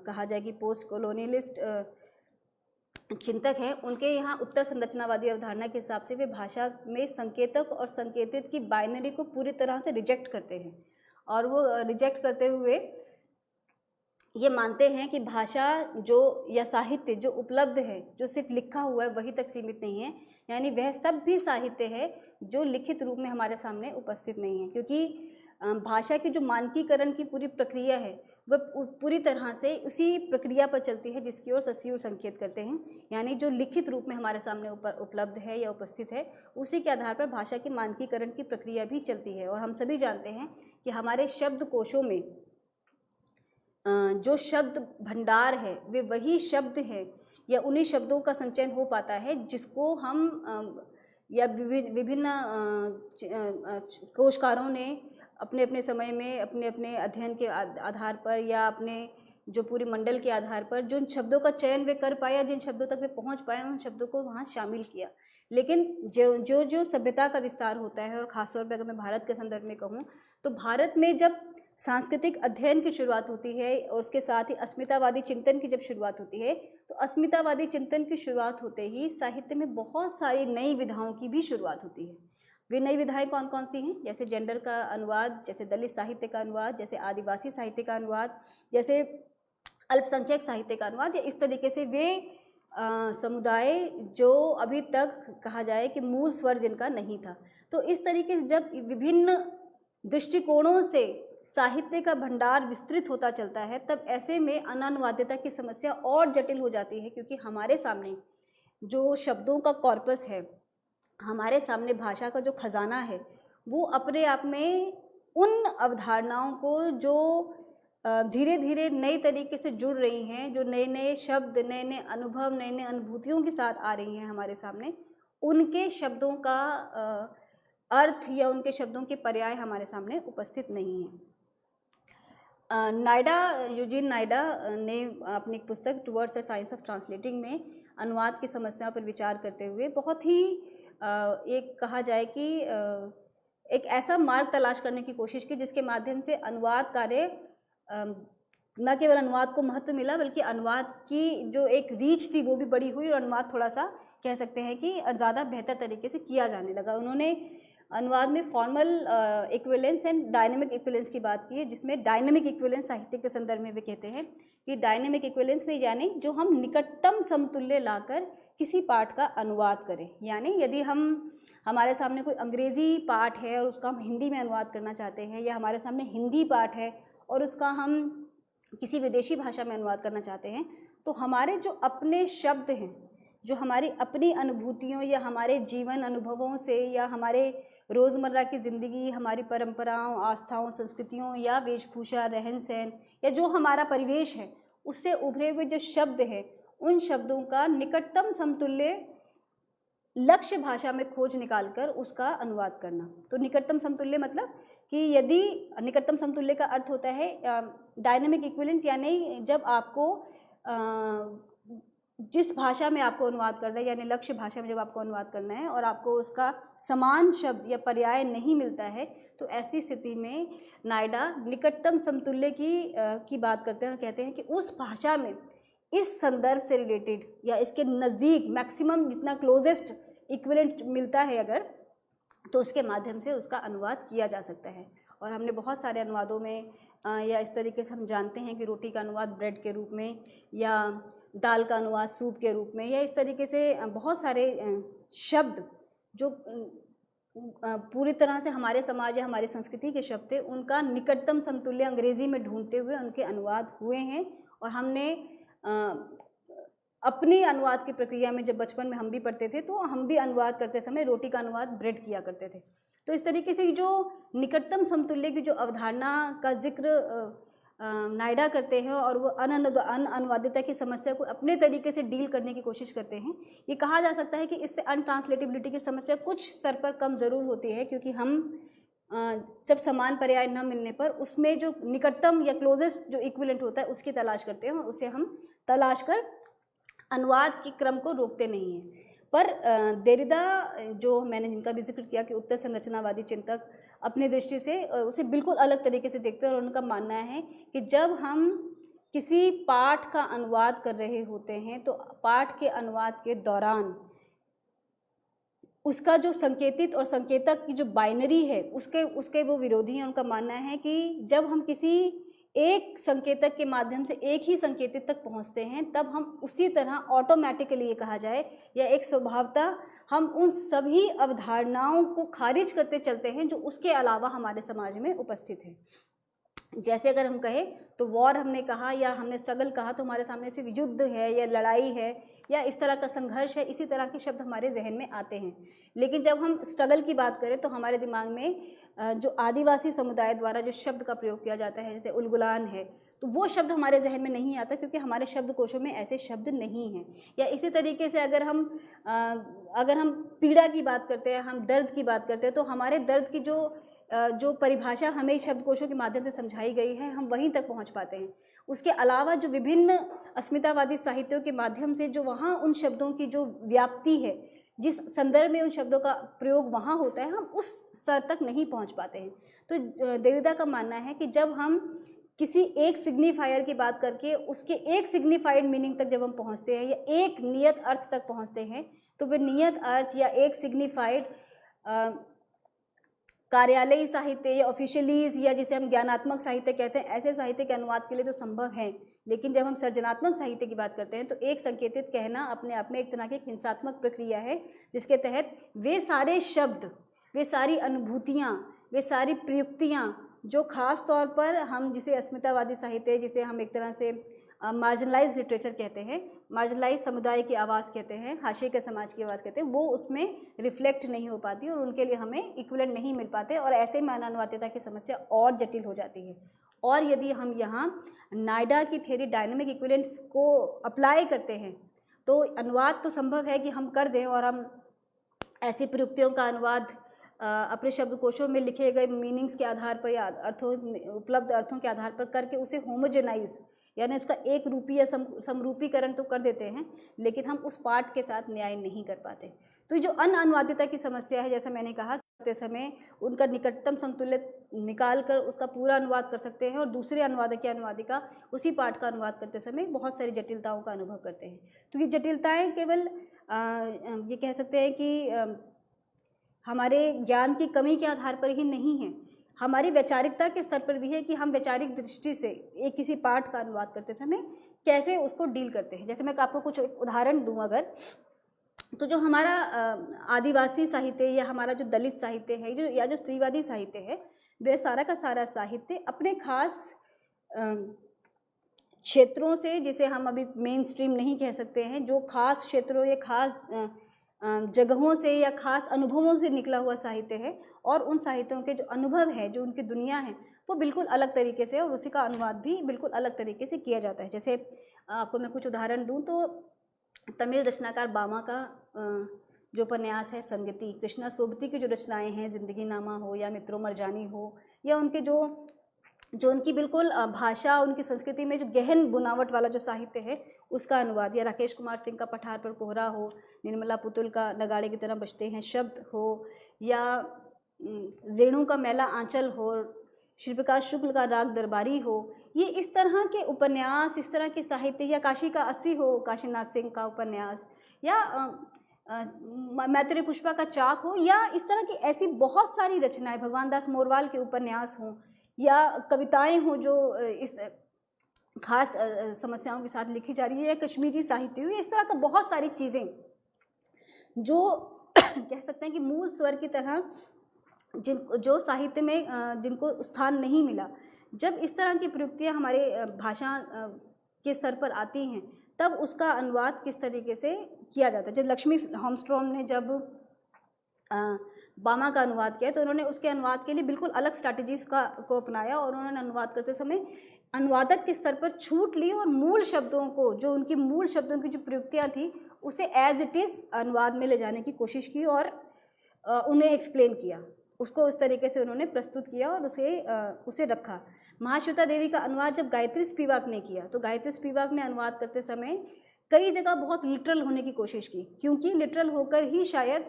[SPEAKER 1] कहा जाए कि पोस्ट कॉलोनियलिस्ट चिंतक हैं, उनके यहाँ उत्तर संरचनावादी अवधारणा के हिसाब से वे भाषा में संकेतक और संकेतित की बाइनरी को पूरी तरह से रिजेक्ट करते हैं। और वो रिजेक्ट करते हुए ये मानते हैं कि भाषा जो या साहित्य जो उपलब्ध है, जो सिर्फ लिखा हुआ है वही तक सीमित नहीं है, यानी वह सब भी साहित्य है जो लिखित रूप में हमारे सामने उपस्थित नहीं है। क्योंकि भाषा की जो मानकीकरण की पूरी प्रक्रिया है वह पूरी तरह से उसी प्रक्रिया पर चलती है जिसकी ओर ससीव संकेत करते हैं, यानी जो लिखित रूप में हमारे सामने उपलब्ध है या उपस्थित है उसी के आधार पर भाषा की मानकीकरण की प्रक्रिया भी चलती है। और हम सभी जानते हैं कि हमारे शब्दकोशों में जो शब्द भंडार है वे वही शब्द है या उन्हीं शब्दों का संचयन हो पाता है जिसको हम या विभिन्न कोशकारों ने अपने अपने समय में अपने अपने अध्ययन के आधार पर या अपने जो पूरी मंडल के आधार पर जिन शब्दों का चयन वे कर पाया, जिन शब्दों तक वे पहुंच पाए, उन शब्दों को वहाँ शामिल किया। लेकिन जो सभ्यता का विस्तार होता है, और ख़ासतौर पर अगर मैं भारत के संदर्भ में कहूँ तो भारत में जब सांस्कृतिक अध्ययन की शुरुआत होती है और उसके साथ ही अस्मितावादी चिंतन की जब शुरुआत होती है तो अस्मितावादी चिंतन की शुरुआत होते ही साहित्य में बहुत सारी नई विधाओं की भी शुरुआत होती है। वे नई विधाएं कौन कौन सी हैं? जैसे जेंडर का अनुवाद, जैसे दलित साहित्य का अनुवाद, जैसे आदिवासी साहित्य का अनुवाद, जैसे अल्पसंख्यक साहित्य का अनुवाद, या इस तरीके से वे समुदाय जो अभी तक कहा जाए कि मूल स्वर जिनका नहीं था। तो इस तरीके से जब विभिन्न दृष्टिकोणों से साहित्य का भंडार विस्तृत होता चलता है तब ऐसे में अनानुवादिता की समस्या और जटिल हो जाती है, क्योंकि हमारे सामने जो शब्दों का कॉर्पस है, हमारे सामने भाषा का जो खजाना है, वो अपने आप में उन अवधारणाओं को जो धीरे धीरे नए तरीके से जुड़ रही हैं, जो नए नए शब्द, नए नए अनुभव, नए नए अनुभूतियों के साथ आ रही हैं हमारे सामने, उनके शब्दों का अर्थ या उनके शब्दों के पर्याय हमारे सामने उपस्थित नहीं है। यूजीन नायडा ने अपनी पुस्तक towards the science of translating में अनुवाद की समस्याओं पर विचार करते हुए बहुत ही एक कहा जाए कि एक ऐसा मार्ग तलाश करने की कोशिश की जिसके माध्यम से अनुवाद कार्य न केवल अनुवाद को महत्व मिला बल्कि अनुवाद की जो एक रीच थी वो भी बड़ी हुई और अनुवाद थोड़ा सा कह सकते हैं कि ज़्यादा बेहतर तरीके से किया जाने लगा। उन्होंने अनुवाद में formal equivalence and dynamic equivalence की बात की है, जिसमें डायनेमिक इक्विवेलेंस साहित्य के संदर्भ में वे कहते हैं कि डायनेमिक इक्विवेलेंस में यानी जो हम निकटतम समतुल्य लाकर किसी पाठ का अनुवाद करें। यानी यदि हमारे सामने कोई अंग्रेज़ी पाठ है और उसका हम हिंदी में अनुवाद करना चाहते हैं, या हमारे सामने हिंदी पाठ है और उसका हम किसी विदेशी भाषा में अनुवाद करना चाहते हैं, तो हमारे जो अपने शब्द हैं, जो हमारी अपनी अनुभूतियों या हमारे जीवन अनुभवों से या हमारे रोज़मर्रा की ज़िंदगी, हमारी परंपराओं, आस्थाओं, संस्कृतियों या वेशभूषा, रहन सहन या जो हमारा परिवेश है, उससे उभरे हुए जो शब्द हैं, उन शब्दों का निकटतम समतुल्य लक्ष्य भाषा में खोज निकालकर उसका अनुवाद करना। तो निकटतम समतुल्य मतलब कि यदि निकटतम समतुल्य का अर्थ होता है डायनेमिक इक्विवेलेंट, यानी जब आपको जिस भाषा में आपको अनुवाद करना है, यानी लक्ष्य भाषा में जब आपको अनुवाद करना है और आपको उसका समान शब्द या पर्याय नहीं मिलता है, तो ऐसी स्थिति में नायडा निकटतम समतुल्य की बात करते हैं और कहते हैं कि उस भाषा में इस संदर्भ से रिलेटेड या इसके नज़दीक मैक्सिमम जितना क्लोजेस्ट इक्विवेलेंट मिलता है अगर, तो उसके माध्यम से उसका अनुवाद किया जा सकता है। और हमने बहुत सारे अनुवादों में या इस तरीके से हम जानते हैं कि रोटी का अनुवाद ब्रेड के रूप में, या दाल का अनुवाद सूप के रूप में, या इस तरीके से बहुत सारे शब्द जो पूरी तरह से हमारे समाज या हमारी संस्कृति के शब्द थे, उनका निकटतम समतुल्य अंग्रेज़ी में ढूंढते हुए उनके अनुवाद हुए हैं। और हमने अपनी अनुवाद की प्रक्रिया में जब बचपन में हम भी पढ़ते थे तो हम भी अनुवाद करते समय रोटी का अनुवाद ब्रेड किया करते थे। तो इस तरीके से जो निकटतम समतुल्य की जो अवधारणा का जिक्र नायडा करते हैं और वो अनुवादिता की समस्या को अपने तरीके से डील करने की कोशिश करते हैं। ये कहा जा सकता है कि इससे अनट्रांसलेटेबिलिटी की समस्या कुछ स्तर पर कम ज़रूर होती है, क्योंकि हम जब समान पर्याय न मिलने पर उसमें जो निकटतम या क्लोजेस्ट जो इक्विवेलेंट होता है उसकी तलाश करते हैं और उसे हम तलाश कर अनुवाद के क्रम को रोकते नहीं हैं। पर देरिदा, जो मैंने जिनका भी जिक्र किया कि उत्तर संरचनावादी चिंतक, अपनी दृष्टि से उसे बिल्कुल अलग तरीके से देखते हैं और उनका मानना है कि जब हम किसी पाठ का अनुवाद कर रहे होते हैं तो पाठ के अनुवाद के दौरान उसका जो संकेतित और संकेतक की जो बाइनरी है उसके वो विरोधी हैं। उनका मानना है कि जब हम किसी एक संकेतक के माध्यम से एक ही संकेतित तक पहुंचते हैं, तब हम उसी तरह ऑटोमेटिकली ये कहा जाए या एक स्वभावतः हम उन सभी अवधारणाओं को खारिज करते चलते हैं जो उसके अलावा हमारे समाज में उपस्थित हैं। जैसे अगर हम कहें तो वॉर हमने कहा या हमने स्ट्रगल कहा तो हमारे सामने सिर्फ युद्ध है या लड़ाई है या इस तरह का संघर्ष है, इसी तरह के शब्द हमारे जहन में आते हैं। लेकिन जब हम स्ट्रगल की बात करें तो हमारे दिमाग में जो आदिवासी समुदाय द्वारा जो शब्द का प्रयोग किया जाता है, जैसे उलगुलान है, तो वो शब्द हमारे जहन में नहीं आता क्योंकि हमारे शब्दकोशों में ऐसे शब्द नहीं हैं। या इसी तरीके से अगर हम पीड़ा की बात करते हैं, हम दर्द की बात करते हैं, तो हमारे दर्द की जो परिभाषा हमें शब्दकोशों के माध्यम से समझाई गई है, हम वहीं तक पहुंच पाते हैं। उसके अलावा जो विभिन्न अस्मितावादी साहित्यों के माध्यम से जो वहाँ उन शब्दों की जो व्याप्ति है, जिस संदर्भ में उन शब्दों का प्रयोग वहाँ होता है, हम उस स्तर तक नहीं पहुँच पाते हैं। तो देरिदा का मानना है कि जब हम किसी एक सिग्निफायर की बात करके उसके एक सिग्निफाइड मीनिंग तक जब हम पहुँचते हैं या एक नियत अर्थ तक पहुँचते हैं, तो वह नियत अर्थ या एक सिग्निफाइड कार्यालयी साहित्य या ऑफिशियलीज या जिसे हम ज्ञानात्मक साहित्य कहते हैं, ऐसे साहित्य के अनुवाद के लिए तो संभव है। लेकिन जब हम सृजनात्मक साहित्य की बात करते हैं तो एक संकेतित कहना अपने आप में एक तरह की हिंसात्मक प्रक्रिया है, जिसके तहत वे सारे शब्द, वे सारी अनुभूतियाँ, वे सारी प्रयुक्तियाँ जो खास तौर पर हम जिसे अस्मितावादी साहित्य, जिसे हम एक तरह से मार्जिनलाइज लिटरेचर कहते हैं, मार्जिनलाइज समुदाय की आवाज़ कहते हैं, हाशिए के समाज की आवाज़ कहते हैं, वो उसमें रिफ्लेक्ट नहीं हो पाती और उनके लिए हमें इक्विवेलेंट नहीं मिल पाते और ऐसे में अनुवादिता की समस्या और जटिल हो जाती है। और यदि हम यहाँ नायडा की थ्योरी डायनामिक इक्विवेलेंट्स को अप्लाई करते हैं तो अनुवाद तो संभव है कि हम कर दें और हम ऐसी प्रयुक्तियों का अनुवाद अपने शब्दकोशों में लिखे गए मीनिंग्स के आधार पर या उपलब्ध अर्थों के आधार पर करके उसे होमोजेनाइज यानी उसका एक रूपी या समरूपीकरण तो कर देते हैं, लेकिन हम उस पाठ के साथ न्याय नहीं कर पाते। तो जो अनुवादिता की समस्या है, जैसा मैंने कहा, करते समय उनका निकटतम समतुल्य निकाल कर उसका पूरा अनुवाद कर सकते हैं और दूसरे अनुवादक या अनुवादिका उसी पाठ का अनुवाद करते समय बहुत सारी जटिलताओं का अनुभव करते हैं। तो ये जटिलताएँ केवल ये कह सकते हैं कि हमारे ज्ञान की कमी के आधार पर ही नहीं है, हमारी वैचारिकता के स्तर पर भी है कि हम वैचारिक दृष्टि से एक किसी पाठ का अनुवाद करते समय कैसे उसको डील करते हैं। जैसे मैं आपको कुछ उदाहरण दूं अगर, तो जो हमारा आदिवासी साहित्य या हमारा जो दलित साहित्य है या जो स्त्रीवादी साहित्य है, वह सारा का सारा साहित्य अपने खास क्षेत्रों से, जिसे हम अभी मेन स्ट्रीम नहीं कह सकते हैं, जो खास क्षेत्रों या खास जगहों से या खास अनुभवों से निकला हुआ साहित्य है और उन साहित्यों के जो अनुभव है, जो उनकी दुनिया है, वो बिल्कुल अलग तरीके से और उसी का अनुवाद भी बिल्कुल अलग तरीके से किया जाता है। जैसे आपको मैं कुछ उदाहरण दूं तो तमिल रचनाकार बामा का जो उपन्यास है संगति, कृष्णा सोबती की जो रचनाएं हैं, जिंदगी नामा हो या मित्रों मरजानी हो, या उनके जो जो उनकी बिल्कुल भाषा, उनकी संस्कृति में जो गहन बुनावट वाला जो साहित्य है उसका अनुवाद, या राकेश कुमार सिंह का पठार पर कोहरा हो, निर्मला पुतुल का नगाड़े की तरह बजते हैं शब्द हो, या रेणु का मैला आंचल हो, श्री प्रकाश शुक्ल का राग दरबारी हो, ये इस तरह के उपन्यास, इस तरह के साहित्य, या काशी का अस्सी हो, काशीनाथ सिंह का उपन्यास, या मैत्रेय पुष्पा का चाक हो, या इस तरह की ऐसी बहुत सारी रचनाएं, भगवान दास मोरवाल के उपन्यास हों, या कविताएं हों जो इस खास समस्याओं के साथ लिखी जा रही है, या कश्मीरी साहित्य हो, इस तरह का बहुत सारी चीज़ें जो कह सकते हैं कि मूल स्वर की तरह जो साहित्य में जिनको स्थान नहीं मिला, जब इस तरह की प्रयुक्तियाँ हमारे भाषा के स्तर पर आती हैं तब उसका अनुवाद किस तरीके से किया जाता है। जब लक्ष्मी होमस्ट्रॉम ने जब बामा का अनुवाद किया तो उन्होंने उसके अनुवाद के लिए बिल्कुल अलग स्ट्रैटेजीज को अपनाया, और उन्होंने अनुवाद करते समय अनुवादक के स्तर पर छूट ली और मूल शब्दों को, जो उनकी मूल शब्दों की जो प्रयुक्तियाँ थी, उसे एज इट इज़ अनुवाद में ले जाने की कोशिश की और उन्हें एक्सप्लेन किया, उसको उस तरीके से उन्होंने प्रस्तुत किया और उसे रखा। महाश्वेता देवी का अनुवाद जब गायत्री स्पिवाक ने किया तो गायत्री स्पिवाक ने अनुवाद करते समय कई जगह बहुत लिटरल होने की कोशिश की, क्योंकि लिटरल होकर ही शायद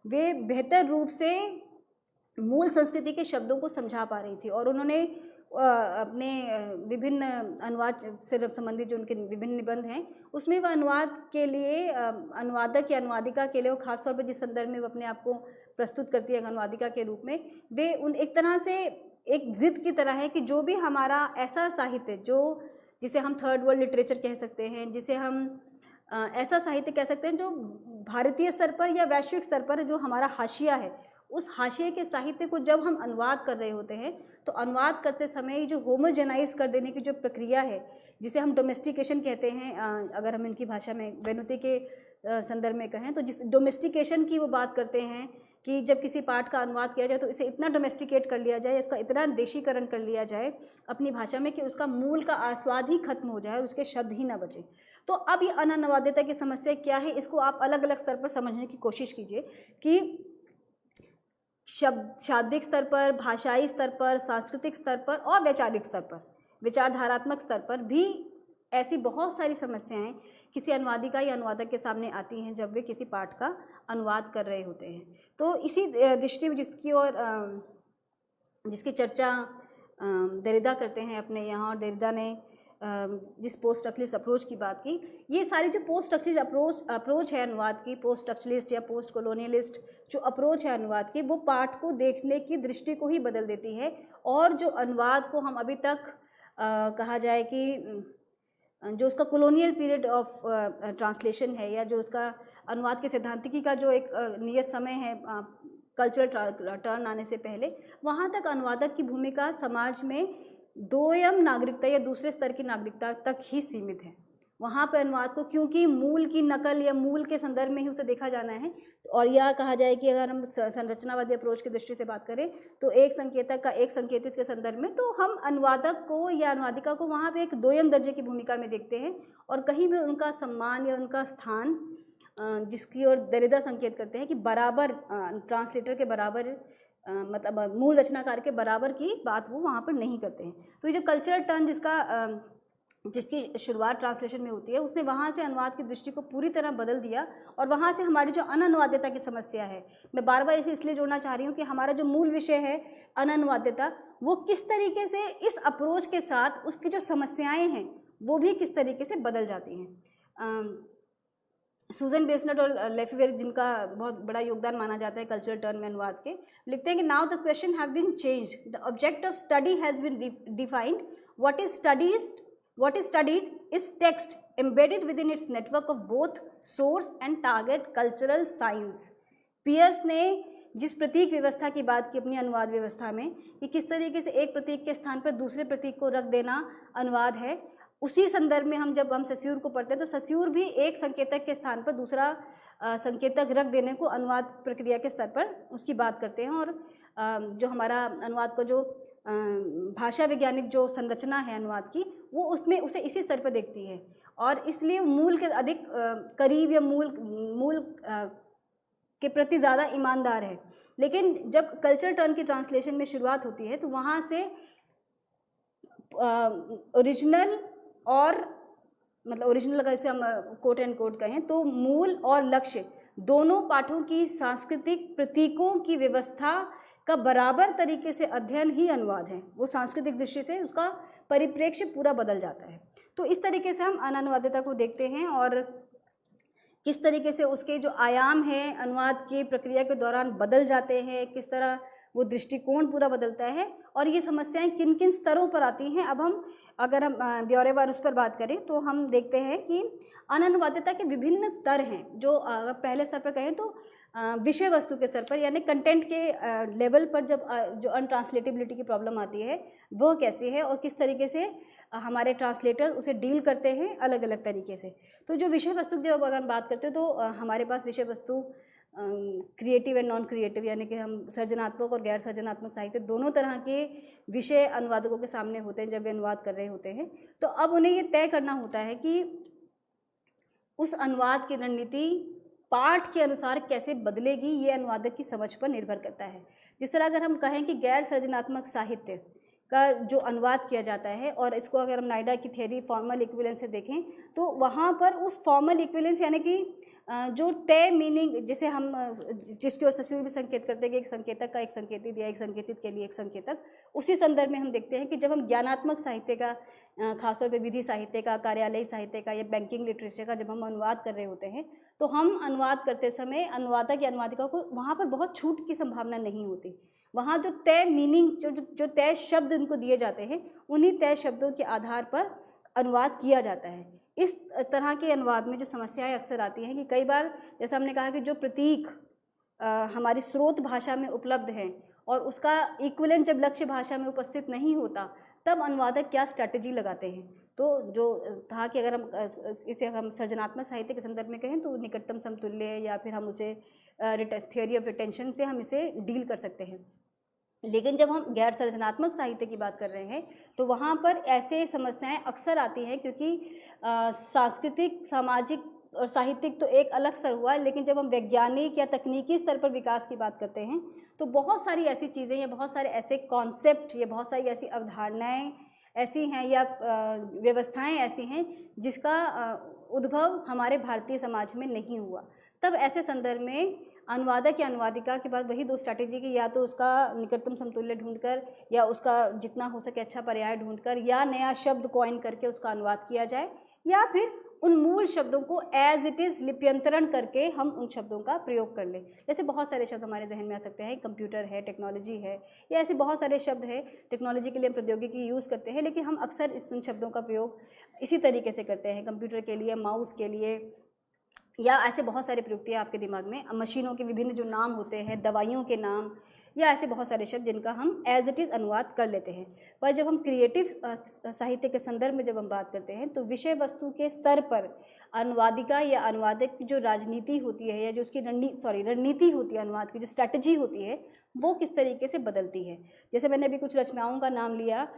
[SPEAKER 1] वे बेहतर रूप से मूल संस्कृति के शब्दों को समझा पा रही थी। और उन्होंने अपने विभिन्न अनुवाद से संबंधित जो उनके विभिन्न निबंध हैं उसमें वह अनुवाद के लिए अनुवादक या अनुवादिका के लिए, वो खासतौर पर जिस संदर्भ में वो अपने आप को प्रस्तुत करती है अनुवादिका के रूप में, वे उन एक तरह से एक जिद की तरह है कि जो भी हमारा ऐसा साहित्य जो जिसे हम थर्ड वर्ल्ड लिटरेचर कह सकते हैं, जिसे हम ऐसा साहित्य कह सकते हैं जो भारतीय स्तर पर या वैश्विक स्तर पर जो हमारा हाशिया है, उस हाशिए के साहित्य को जब हम अनुवाद कर रहे होते हैं तो अनुवाद करते समय जो होमोजेनाइज कर देने की जो प्रक्रिया है, जिसे हम डोमेस्टिकेशन कहते हैं, अगर हम इनकी भाषा में वेनुती के संदर्भ में कहें तो जिस डोमेस्टिकेशन की वो बात करते हैं कि जब किसी पाठ का अनुवाद किया जाए तो इसे इतना डोमेस्टिकेट कर लिया जाए, इसका इतना देशीकरण कर लिया जाए अपनी भाषा में कि उसका मूल का आस्वाद ही खत्म हो जाए और उसके शब्द ही ना बचे। तो अब ये अननुवादिता की समस्या क्या है, इसको आप अलग अलग स्तर पर समझने की कोशिश कीजिए कि शाब्दिक स्तर पर, भाषाई स्तर पर, सांस्कृतिक स्तर पर और वैचारिक स्तर पर, विचारधारात्मक स्तर पर भी ऐसी बहुत सारी समस्याएं किसी अनुवादिका या अनुवादक के सामने आती हैं जब वे किसी पाठ का अनुवाद कर रहे होते हैं। तो इसी दृष्टि में जिसकी चर्चा दरिदा करते हैं अपने यहाँ, और दरिदा ने जिस पोस्ट स्ट्रक्चरलिस्ट अप्रोच की बात की, ये सारी जो पोस्ट स्ट्रक्चरलिस्ट अप्रोच है अनुवाद की, पोस्ट स्ट्रक्चरलिस्ट या पोस्ट कॉलोनियलिस्ट जो अप्रोच है अनुवाद की, वो पाठ को देखने की दृष्टि को ही बदल देती है। और जो अनुवाद को हम अभी तक कहा जाए कि जो उसका कॉलोनियल पीरियड ऑफ ट्रांसलेशन है, या जो उसका अनुवाद के सिद्धांतिकी का जो एक नियत समय है कल्चरल टर्न आने से पहले, वहाँ तक अनुवादक की भूमिका समाज में दोयम नागरिकता या दूसरे स्तर की नागरिकता तक ही सीमित है। वहाँ पर अनुवाद को क्योंकि मूल की नकल या मूल के संदर्भ में ही उसे देखा जाना है, और यह कहा जाए कि अगर हम संरचनावादी अप्रोच की दृष्टि से बात करें तो एक संकेतक का एक संकेतित के संदर्भ में, तो हम अनुवादक को या अनुवादिका को वहाँ पे एक दोयम दर्जे की भूमिका में देखते हैं, और कहीं भी उनका सम्मान या उनका स्थान जिसकी ओर दरिदा संकेत करते हैं कि बराबर ट्रांसलेटर के बराबर मतलब मूल रचनाकार के बराबर की बात वो वहाँ पर नहीं करते हैं। तो ये जो कल्चरल टर्न जिसकी शुरुआत ट्रांसलेशन में होती है, उसने वहाँ से अनुवाद की दृष्टि को पूरी तरह बदल दिया, और वहाँ से हमारी जो अननुवाद्यता की समस्या है, मैं बार बार इसे इसलिए जोड़ना चाह रही हूँ कि हमारा जो मूल विषय है अननुवाद्यता, वो किस तरीके से इस अप्रोच के साथ उसकी जो समस्याएँ हैं वो भी किस तरीके से बदल जाती हैं। सूजन बेसनेट और लेफेवेरे, जिनका बहुत बड़ा योगदान माना जाता है कल्चरल टर्न में अनुवाद के, लिखते हैं कि now the question have been changed, the object of study has been defined, what is studied is text embedded within its network of both source and target cultural science. Peirce ने जिस प्रतीक व्यवस्था की बात की अपनी अनुवाद व्यवस्था में, कि किस तरीके से एक प्रतीक के स्थान पर दूसरे प्रतीक को रख देना अनुवाद है, उसी संदर्भ में जब हम सस्यूर को पढ़ते हैं तो सस्यूर भी एक संकेतक के स्थान पर दूसरा संकेतक रख देने को अनुवाद प्रक्रिया के स्तर पर उसकी बात करते हैं। और जो हमारा अनुवाद को जो भाषा वैज्ञानिक जो संरचना है अनुवाद की, वो उसमें उसे इसी स्तर पर देखती है, और इसलिए मूल के अधिक करीब या मूल के प्रति ज़्यादा ईमानदार है। लेकिन जब कल्चर टर्न की ट्रांसलेशन में शुरुआत होती है तो वहाँ से ओरिजिनल और मतलब ओरिजिनल अगर इसे हम कोट एंड कोट कहें तो मूल और लक्ष्य दोनों पाठों की सांस्कृतिक प्रतीकों की व्यवस्था का बराबर तरीके से अध्ययन ही अनुवाद है। वो सांस्कृतिक दृष्टि से उसका परिप्रेक्ष्य पूरा बदल जाता है। तो इस तरीके से हम अनानुवादिता को देखते हैं और किस तरीके से उसके जो आयाम हैं अनुवाद की प्रक्रिया के दौरान बदल जाते हैं, किस तरह वो दृष्टिकोण पूरा बदलता है और ये समस्याएं किन किन स्तरों पर आती हैं। अब हम अगर हम ब्यौरेवार उस पर बात करें तो हम देखते हैं कि अनानुवादिता के विभिन्न स्तर हैं। जो अगर पहले स्तर पर कहें तो विषय वस्तु के स्तर पर यानी कंटेंट के लेवल पर जब जो अनट्रांसलेटेबिलिटी की प्रॉब्लम आती है वो कैसी है और किस तरीके से हमारे ट्रांसलेटर उसे डील करते हैं अलग अलग तरीके से। तो जो विषय वस्तु की जब अगर हम बात करते हैं तो हमारे पास विषय वस्तु क्रिएटिव एंड नॉन क्रिएटिव यानी कि हम सृजनात्मक और गैर सृजनात्मक साहित्य दोनों तरह के विषय अनुवादकों के सामने होते हैं जब वे अनुवाद कर रहे होते हैं। तो अब उन्हें ये तय करना होता है कि उस अनुवाद की रणनीति पाठ के अनुसार कैसे बदलेगी, ये अनुवादक की समझ पर निर्भर करता है। जिस तरह अगर हम कहें कि गैर सृजनात्मक साहित्य का जो अनुवाद किया जाता है और इसको अगर हम नाइडा की थ्योरी फॉर्मल इक्विवेलेंस से देखें तो वहाँ पर उस फॉर्मल इक्विवेलेंस यानी कि जो तय मीनिंग जिसे हम जिसकी ओर से भी संकेत करते हैं कि एक संकेतक का एक संकेतित या एक संकेतित के लिए एक संकेतक, उसी संदर्भ में हम देखते हैं कि जब हम ज्ञानात्मक साहित्य का खासतौर पे विधि साहित्य का, कार्यालयी साहित्य का या बैंकिंग लिटरेचर का जब हम अनुवाद कर रहे होते हैं तो हम अनुवाद करते समय अनुवादक या अनुवादिका को वहाँ पर बहुत छूट की संभावना नहीं होती। वहाँ जो तय मीनिंग जो तय शब्द उनको दिए जाते हैं उन्हीं तय शब्दों के आधार पर अनुवाद किया जाता है। इस तरह के अनुवाद में जो समस्याएं अक्सर आती हैं कि कई बार जैसा हमने कहा कि जो प्रतीक हमारी स्रोत भाषा में उपलब्ध हैं और उसका इक्विवेलेंट जब लक्ष्य भाषा में उपस्थित नहीं होता तब अनुवादक क्या स्ट्रैटेजी लगाते हैं। तो जो था कि अगर हम इसे हम सृजनात्मक साहित्य के संदर्भ में कहें तो निकटतम समतुल्य या फिर हम उसे थ्योरी ऑफ रिटेंशन से हम इसे डील कर सकते हैं। लेकिन जब हम गैर सृजनात्मक साहित्य की बात कर रहे हैं तो वहाँ पर ऐसे समस्याएं अक्सर आती हैं क्योंकि सांस्कृतिक, सामाजिक और साहित्यिक तो एक अलग स्तर हुआ, लेकिन जब हम वैज्ञानिक या तकनीकी स्तर पर विकास की बात करते हैं तो बहुत सारी ऐसी चीज़ें या बहुत सारे ऐसे कॉन्सेप्ट या बहुत सारी ऐसी अवधारणाएं ऐसी हैं या व्यवस्थाएं ऐसी हैं जिसका उद्भव हमारे भारतीय समाज में नहीं हुआ। तब ऐसे संदर्भ में अनुवादक या अनुवादिका के पास वही दो स्ट्रैटेजी की, या तो उसका निकटतम समतुल्य ढूंढकर या उसका जितना हो सके अच्छा पर्याय ढूंढकर या नया शब्द कॉइन करके उसका अनुवाद किया जाए, या फिर उन मूल शब्दों को एज इट इज़ लिप्यंतरण करके हम उन शब्दों का प्रयोग कर लें। जैसे बहुत सारे शब्द हमारे जहन में आ सकते हैं, कंप्यूटर है, टेक्नोलॉजी है, या ऐसे बहुत सारे शब्द हैं। टेक्नोलॉजी के लिए हम प्रौद्योगिकी यूज़ करते हैं, लेकिन हम अक्सर इन शब्दों का प्रयोग इसी तरीके से करते हैं, कंप्यूटर के लिए, माउस के लिए, या ऐसे बहुत सारे प्रयुक्तियाँ आपके दिमाग में, मशीनों के विभिन्न जो नाम होते हैं, दवाइयों के नाम, या ऐसे बहुत सारे शब्द जिनका हम एज इट इज़ अनुवाद कर लेते हैं। पर जब हम क्रिएटिव साहित्य के संदर्भ में जब हम बात करते हैं तो विषय वस्तु के स्तर पर अनुवादिका या अनुवादक की जो राजनीति होती है या जो उसकी रणनीति होती है, अनुवाद की जो स्ट्रैटेजी होती है वो किस तरीके से बदलती है। जैसे मैंने अभी कुछ रचनाओं का नाम लिया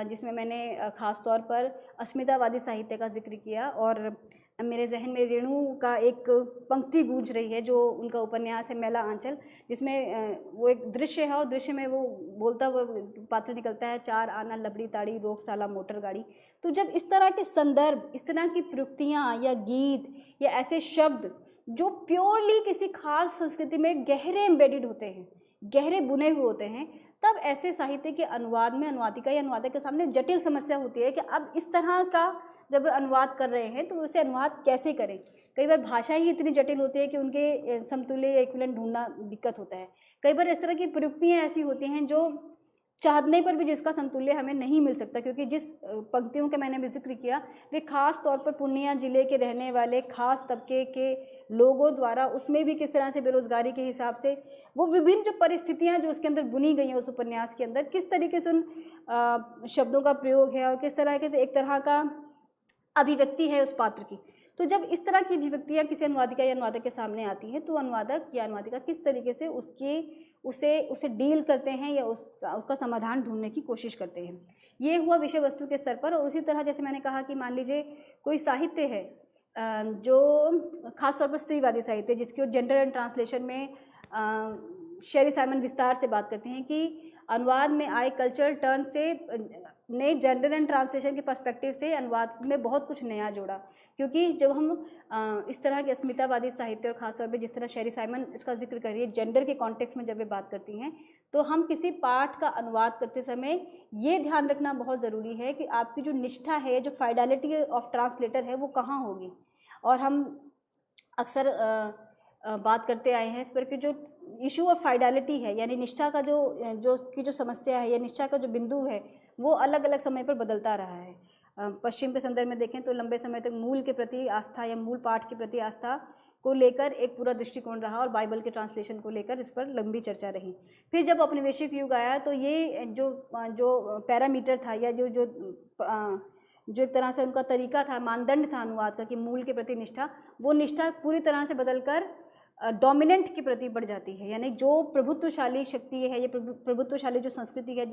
[SPEAKER 1] जिसमें मैंने ख़ास तौर पर अस्मितावादी साहित्य का जिक्र किया, और मेरे जहन में रेणु का एक पंक्ति गूंज रही है जो उनका उपन्यास है मैला आंचल, जिसमें वो एक दृश्य है और दृश्य में वो बोलता हुआ पात्र निकलता है, 4 आना लबड़ी ताड़ी रोक साला मोटर गाड़ी। तो जब इस तरह के संदर्भ, इस तरह की प्रयुक्तियाँ या गीत या ऐसे शब्द जो प्योरली किसी खास संस्कृति में गहरे एम्बेडेड होते हैं, गहरे बुने हुए होते हैं, तब ऐसे साहित्य के अनुवाद में अनुवादिका या अनुवादक के सामने जटिल समस्या होती है कि अब इस तरह का जब अनुवाद कर रहे हैं तो उसे अनुवाद कैसे करें। कई बार भाषा ही इतनी जटिल होती है कि उनके समतुल्य या इक्विवेलेंट ढूंढना दिक्कत होता है। कई बार इस तरह की प्रयुक्तियाँ ऐसी होती हैं जो चाहने पर भी जिसका समतुल्य हमें नहीं मिल सकता, क्योंकि जिस पंक्तियों का मैंने भी जिक्र किया वे खास तौर पर पूर्णिया जिले के रहने वाले खास तबके के लोगों द्वारा, उसमें भी किस तरह से बेरोजगारी के हिसाब से वो विभिन्न जो परिस्थितियां जो उसके अंदर बुनी गई हैं उस उपन्यास के अंदर, किस तरीके से उन शब्दों का प्रयोग है और किस तरह से एक तरह का अभिव्यक्ति है उस पात्र की। तो जब इस तरह की अभिव्यक्तियाँ किसी अनुवादिका या अनुवादक के सामने आती हैं तो अनुवादक या अनुवादिका किस तरीके से उसे डील करते हैं या उसका समाधान ढूंढने की कोशिश करते हैं। ये हुआ विषय वस्तु के स्तर पर। और उसी तरह जैसे मैंने कहा कि मान लीजिए कोई साहित्य है जो खासतौर पर स्त्रीवादी साहित्य, जिसकी ओर जेंडर एंड ट्रांसलेशन में शेरी साइमन विस्तार से बात करते हैं कि अनुवाद में आए कल्चरल टर्न से ने जेंडर एंड ट्रांसलेशन के पर्सपेक्टिव से अनुवाद में बहुत कुछ नया जोड़ा, क्योंकि जब हम इस तरह के अस्मितावादी साहित्य और ख़ासतौर पे जिस तरह शेरी साइमन इसका जिक्र कर रही है जेंडर के कॉन्टेक्स्ट में जब वे बात करती हैं, तो हम किसी पाठ का अनुवाद करते समय ये ध्यान रखना बहुत ज़रूरी है कि आपकी जो निष्ठा है, जो फाइडेलिटी ऑफ ट्रांसलेटर है, वो कहाँ होगी। और हम अक्सर बात करते आए हैं इस पर कि जो इशू ऑफ फाइडेलिटी है, यानी निष्ठा का जो समस्या है या निष्ठा का जो बिंदु है, वो अलग अलग समय पर बदलता रहा है। पश्चिम के संदर्भ में देखें तो लंबे समय तक मूल के प्रति आस्था या मूल पाठ के प्रति आस्था को लेकर एक पूरा दृष्टिकोण रहा और बाइबल के ट्रांसलेशन को लेकर इस पर लंबी चर्चा रही। फिर जब औपनिवेशिक युग आया तो ये जो पैरामीटर था या जो एक तरह से उनका तरीका था, मानदंड था अनुवाद का कि मूल के प्रति निष्ठा, वो निष्ठा पूरी तरह से बदलकर डोमिनेंट के प्रति बढ़ जाती है। यानी जो प्रभुत्वशाली शक्ति है, ये प्रभुत्वशाली जो संस्कृति है,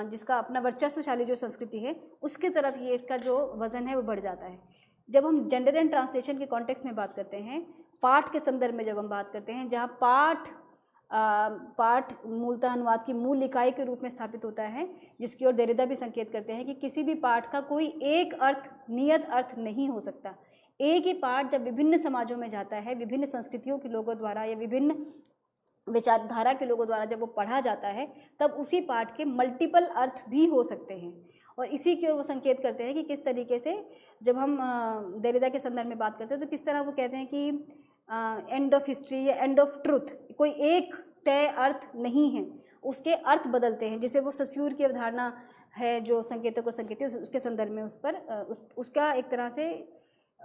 [SPEAKER 1] जिसका अपना वर्चस्वशाली जो संस्कृति है, उसकी तरफ ये इसका जो वज़न है वो बढ़ जाता है। जब हम जेंडर एंड ट्रांसलेशन के कॉन्टेक्स्ट में बात करते हैं, पाठ के संदर्भ में जब हम बात करते हैं, जहाँ पाठ मूलतः अनुवाद की मूल इकाई के रूप में स्थापित होता है, जिसकी ओर देरिदा भी संकेत करते हैं कि किसी भी पाठ का कोई एक अर्थ, नियत अर्थ नहीं हो सकता। एक ही पाठ जब विभिन्न समाजों में जाता है, विभिन्न संस्कृतियों के लोगों द्वारा या विभिन्न विचारधारा के लोगों द्वारा जब वो पढ़ा जाता है, तब उसी पाठ के मल्टीपल अर्थ भी हो सकते हैं। और इसी की ओर वो संकेत करते हैं कि किस तरीके से जब हम देरिदा के संदर्भ में बात करते हैं तो किस तरह वो कहते हैं कि एंड ऑफ हिस्ट्री या एंड ऑफ ट्रुथ, कोई एक तय अर्थ नहीं है, उसके अर्थ बदलते हैं। जैसे वो सस्यूर की अवधारणा है जो संकेतों को संकेत, उसके संदर्भ में उस पर उसका एक तरह से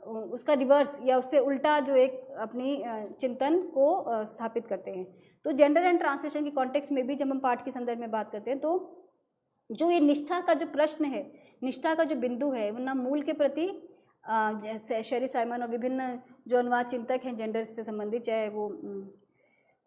[SPEAKER 1] उसका रिवर्स या उससे उल्टा जो एक अपनी चिंतन को स्थापित करते हैं। तो जेंडर एंड ट्रांसलेशन के कॉन्टेक्स्ट में भी जब हम पाठ के संदर्भ में बात करते हैं तो जो ये निष्ठा का जो प्रश्न है, निष्ठा का जो बिंदु है, वो ना मूल के प्रति शेरी साइमन और विभिन्न जो अनुवाद चिंतक हैं जेंडर से संबंधित, चाहे वो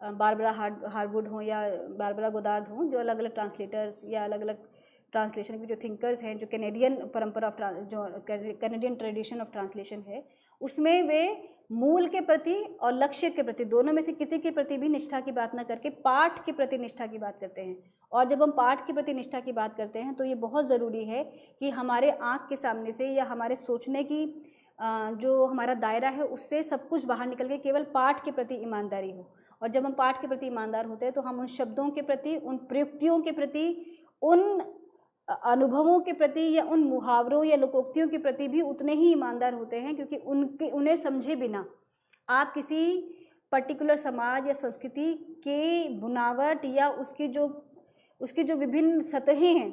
[SPEAKER 1] बारबरा हार्वुड हों या बारबरा गोदार्ड हों, जो अलग अलग ट्रांसलेटर्स या अलग अलग ट्रांसलेशन के जो थिंकर्स हैं, जो कैनेडियन परंपरा ऑफ जो कैनेडियन ट्रेडिशन ऑफ ट्रांसलेशन है, उसमें वे मूल के प्रति और लक्ष्य के प्रति, दोनों में से किसी के प्रति भी निष्ठा की बात न करके पाठ के प्रति निष्ठा की बात करते हैं। और जब हम पाठ के प्रति निष्ठा की बात करते हैं तो ये बहुत ज़रूरी है कि हमारे आँख के सामने से या हमारे सोचने की जो हमारा दायरा है उससे सब कुछ बाहर निकल के केवल पाठ के प्रति ईमानदारी हो। और जब हम पाठ के प्रति ईमानदार होते हैं तो हम उन शब्दों के प्रति, उन प्रयुक्तियों के प्रति, उन अनुभवों के प्रति या उन मुहावरों या लोकोक्तियों के प्रति भी उतने ही ईमानदार होते हैं, क्योंकि उन्हें समझे बिना आप किसी पर्टिकुलर समाज या संस्कृति के बुनावट या उसकी जो विभिन्न सतहें हैं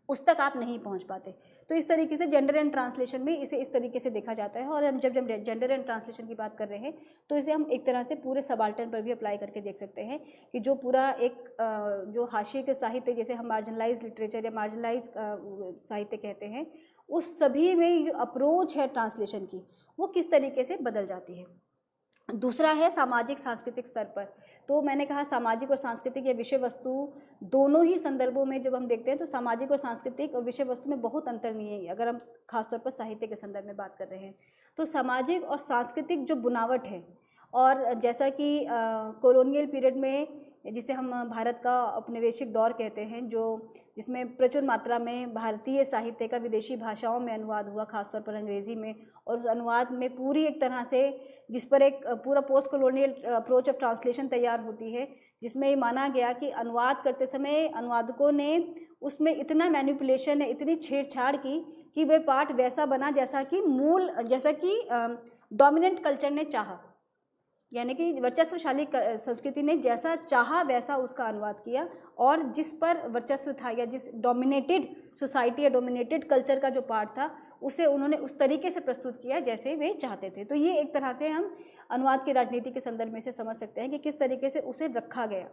[SPEAKER 1] उस तक आप नहीं पहुंच पाते। तो इस तरीके से जेंडर एंड ट्रांसलेशन में इसे इस तरीके से देखा जाता है। और हम जब जेंडर एंड ट्रांसलेशन की बात कर रहे हैं तो इसे हम एक तरह से पूरे सबाल्टर्न पर भी अप्लाई करके देख सकते हैं कि जो पूरा एक जो हाशिए के साहित्य, जैसे हम मार्जिनलाइज लिटरेचर या मार्जिनलाइज साहित्य कहते हैं, उस सभी में जो अप्रोच है ट्रांसलेशन की वो किस तरीके से बदल जाती है। दूसरा है सामाजिक सांस्कृतिक स्तर पर। तो मैंने कहा सामाजिक और सांस्कृतिक या विषय वस्तु दोनों ही संदर्भों में जब हम देखते हैं तो सामाजिक और सांस्कृतिक और विषय वस्तु में बहुत अंतर नहीं है। अगर हम खासतौर पर साहित्य के संदर्भ में बात कर रहे हैं तो सामाजिक और सांस्कृतिक जो बुनावट है, और जैसा कि कॉलोनियल पीरियड में जिसे हम भारत का औपनिवेशिक दौर कहते हैं, जिसमें प्रचुर मात्रा में भारतीय साहित्य का विदेशी भाषाओं में अनुवाद हुआ, खासतौर पर अंग्रेज़ी में, और उस अनुवाद में पूरी एक तरह से जिस पर एक पूरा post colonial approach of translation तैयार होती है, जिसमें ये माना गया कि अनुवाद करते समय अनुवादकों ने उसमें इतना मैनिपुलेशन है, इतनी छेड़छाड़ की कि वह पाठ वैसा बना जैसा कि डोमिनेंट कल्चर ने चाहा, यानी कि वर्चस्वशाली संस्कृति ने जैसा चाहा वैसा उसका अनुवाद किया, और जिस पर वर्चस्व था या जिस डोमिनेटेड सोसाइटी या डोमिनेटेड कल्चर का जो पार्ट था उसे उन्होंने उस तरीके से प्रस्तुत किया जैसे वे चाहते थे। तो ये एक तरह से हम अनुवाद की राजनीति के संदर्भ में से समझ सकते हैं कि किस तरीके से उसे रखा गया।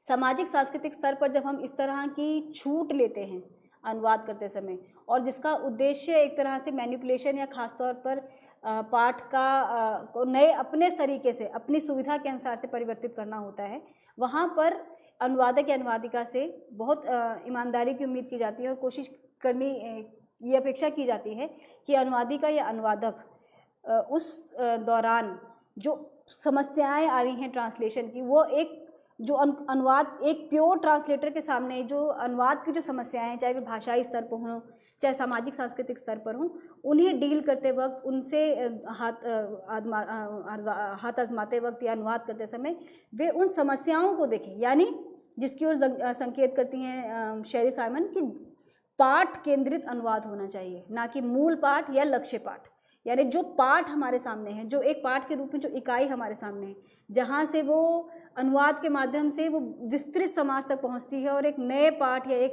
[SPEAKER 1] सामाजिक सांस्कृतिक स्तर पर जब हम इस तरह की छूट लेते हैं अनुवाद करते समय, और जिसका उद्देश्य एक तरह से मैनिपुलेशन या ख़ासतौर पर पाठ को नए अपने तरीके से अपनी सुविधा के अनुसार से परिवर्तित करना होता है, वहाँ पर अनुवादक या अनुवादिका से बहुत ईमानदारी की उम्मीद की जाती है और कोशिश करनी ये अपेक्षा की जाती है कि अनुवादिका या अनुवादक उस दौरान जो समस्याएं आ रही हैं ट्रांसलेशन की, वो एक जो अनुवाद एक प्योर ट्रांसलेटर के सामने जो अनुवाद की जो समस्याएं हैं, चाहे वे भाषाई स्तर पर हों चाहे सामाजिक सांस्कृतिक स्तर पर हों, उन्हें डील करते वक्त, उनसे हाथ आजमाते वक्त या अनुवाद करते समय वे उन समस्याओं को देखें, यानी जिसकी ओर संकेत करती हैं शेरी साइमन कि पाठ केंद्रित अनुवाद होना चाहिए, ना कि मूल पाठ या लक्ष्य पाठ। यानी जो पाठ हमारे सामने है, जो एक पाठ के रूप में जो इकाई हमारे सामने है, जहाँ से वो अनुवाद के माध्यम से वो विस्तृत समाज तक पहुँचती है और एक नए पाठ या एक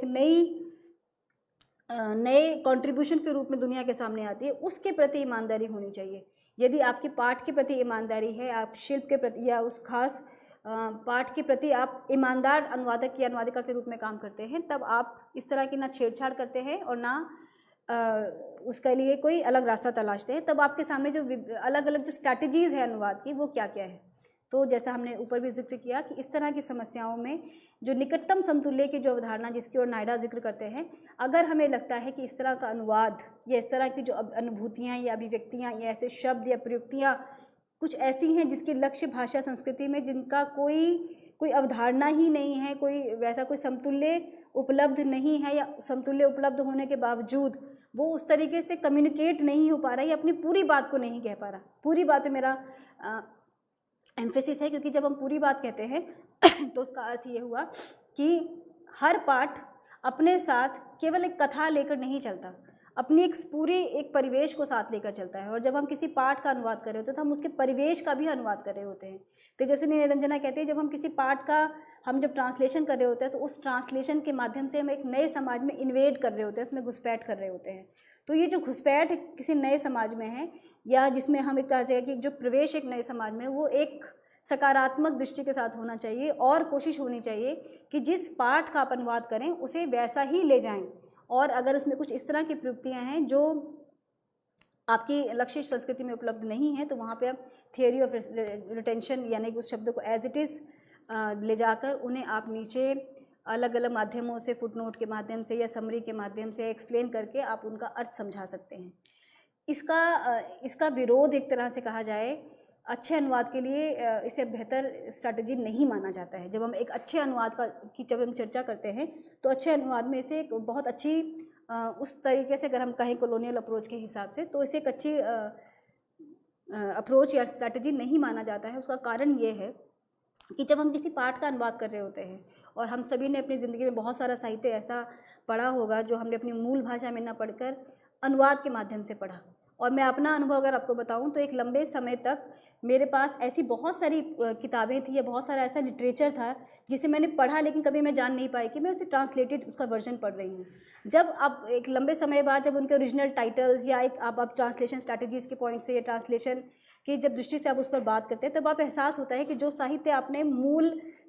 [SPEAKER 1] नए कंट्रीब्यूशन के रूप में दुनिया के सामने आती है, उसके प्रति ईमानदारी होनी चाहिए। यदि आपकी पाठ के प्रति ईमानदारी है, आप शिल्प के प्रति या उस खास पाठ के प्रति आप ईमानदार अनुवादक या अनुवादिका के रूप में काम करते हैं, तब आप इस तरह की ना छेड़छाड़ करते हैं और ना उसके लिए कोई अलग रास्ता तलाशते हैं। तब आपके सामने जो अलग अलग जो स्ट्रैटेजीज़ है अनुवाद की, वो क्या क्या है। तो जैसा हमने ऊपर भी जिक्र किया कि इस तरह की समस्याओं में जो निकटतम समतुल्य की जो अवधारणा जिसकी ओर नायडा जिक्र करते हैं, अगर हमें लगता है कि इस तरह का अनुवाद या इस तरह की जो अनुभूतियाँ या अभिव्यक्तियाँ या ऐसे शब्द या प्रयुक्तियाँ कुछ ऐसी हैं जिसकी लक्ष्य भाषा संस्कृति में जिनका कोई अवधारणा ही नहीं है, कोई वैसा कोई समतुल्य उपलब्ध नहीं है, या समतुल्य उपलब्ध होने के बावजूद वो उस तरीके से कम्युनिकेट नहीं हो पा रहा है या अपनी पूरी बात को नहीं कह पा रहा। पूरी बात पे मेरा एम्फेसिस है, क्योंकि जब हम पूरी बात कहते हैं तो उसका अर्थ ये हुआ कि हर पाठ अपने साथ केवल एक कथा लेकर नहीं चलता, अपनी एक परिवेश को साथ लेकर चलता है। और जब हम किसी पाठ का अनुवाद कर रहे होते हैं तो हम उसके परिवेश का भी अनुवाद कर रहे होते हैं। तेजस्विनी निरंजना कहते हैं, जब हम किसी पाठ का जब ट्रांसलेशन कर रहे होते हैं तो उस ट्रांसलेशन के माध्यम से हम एक नए समाज में इन्वेड कर रहे होते हैं, उसमें घुसपैठ कर रहे होते हैं। तो ये जो घुसपैठ किसी नए समाज में है, या जिसमें हम एक कहा जाए कि जो प्रवेश एक नए समाज में, वो एक सकारात्मक दृष्टि के साथ होना चाहिए और कोशिश होनी चाहिए कि जिस पाठ का आप अनुवाद करें उसे वैसा ही ले जाएं। और अगर उसमें कुछ इस तरह की प्रयुक्तियाँ हैं जो आपकी लक्ष्य संस्कृति में उपलब्ध नहीं है, तो वहाँ पे आप थियोरी ऑफ रिटेंशन यानी कि उस शब्द को एज इट इज़ ले जाकर उन्हें आप नीचे अलग अलग माध्यमों से, फुटनोट के माध्यम से या समरी के माध्यम से एक्सप्लेन करके आप उनका अर्थ समझा सकते हैं। इसका विरोध एक तरह से कहा जाए, अच्छे अनुवाद के लिए इसे बेहतर स्ट्रैटेजी नहीं माना जाता है। जब हम एक अच्छे अनुवाद की जब हम चर्चा करते हैं तो अच्छे अनुवाद में इसे एक बहुत अच्छी उस तरीके से अगर हम कहें कॉलोनियल अप्रोच के हिसाब से, तो इसे एक अच्छी अप्रोच या स्ट्रैटेजी नहीं माना जाता है। उसका कारण ये है कि जब हम किसी पाठ का अनुवाद कर रहे होते हैं, और हम सभी ने अपनी ज़िंदगी में बहुत सारा साहित्य ऐसा पढ़ा होगा जो हमने अपनी मूल भाषा में ना पढ़कर अनुवाद के माध्यम से पढ़ा। और मैं अपना अनुभव अगर आपको बताऊं तो एक लंबे समय तक मेरे पास ऐसी बहुत सारी किताबें थी या बहुत सारा ऐसा लिटरेचर था जिसे मैंने पढ़ा, लेकिन कभी मैं जान नहीं पाई कि मैं उसे ट्रांसलेटेड उसका वर्जन पढ़ रही हूँ। जब अब एक लंबे समय बाद जब उनके ओरिजिनल टाइटल्स या एक आप ट्रांसलेशन स्ट्रैटेजीज़ के पॉइंट से या ट्रांसलेशन की जब दृष्टि से आप उस पर बात करते हैं, तब आप एहसास होता है कि जो साहित्य आपने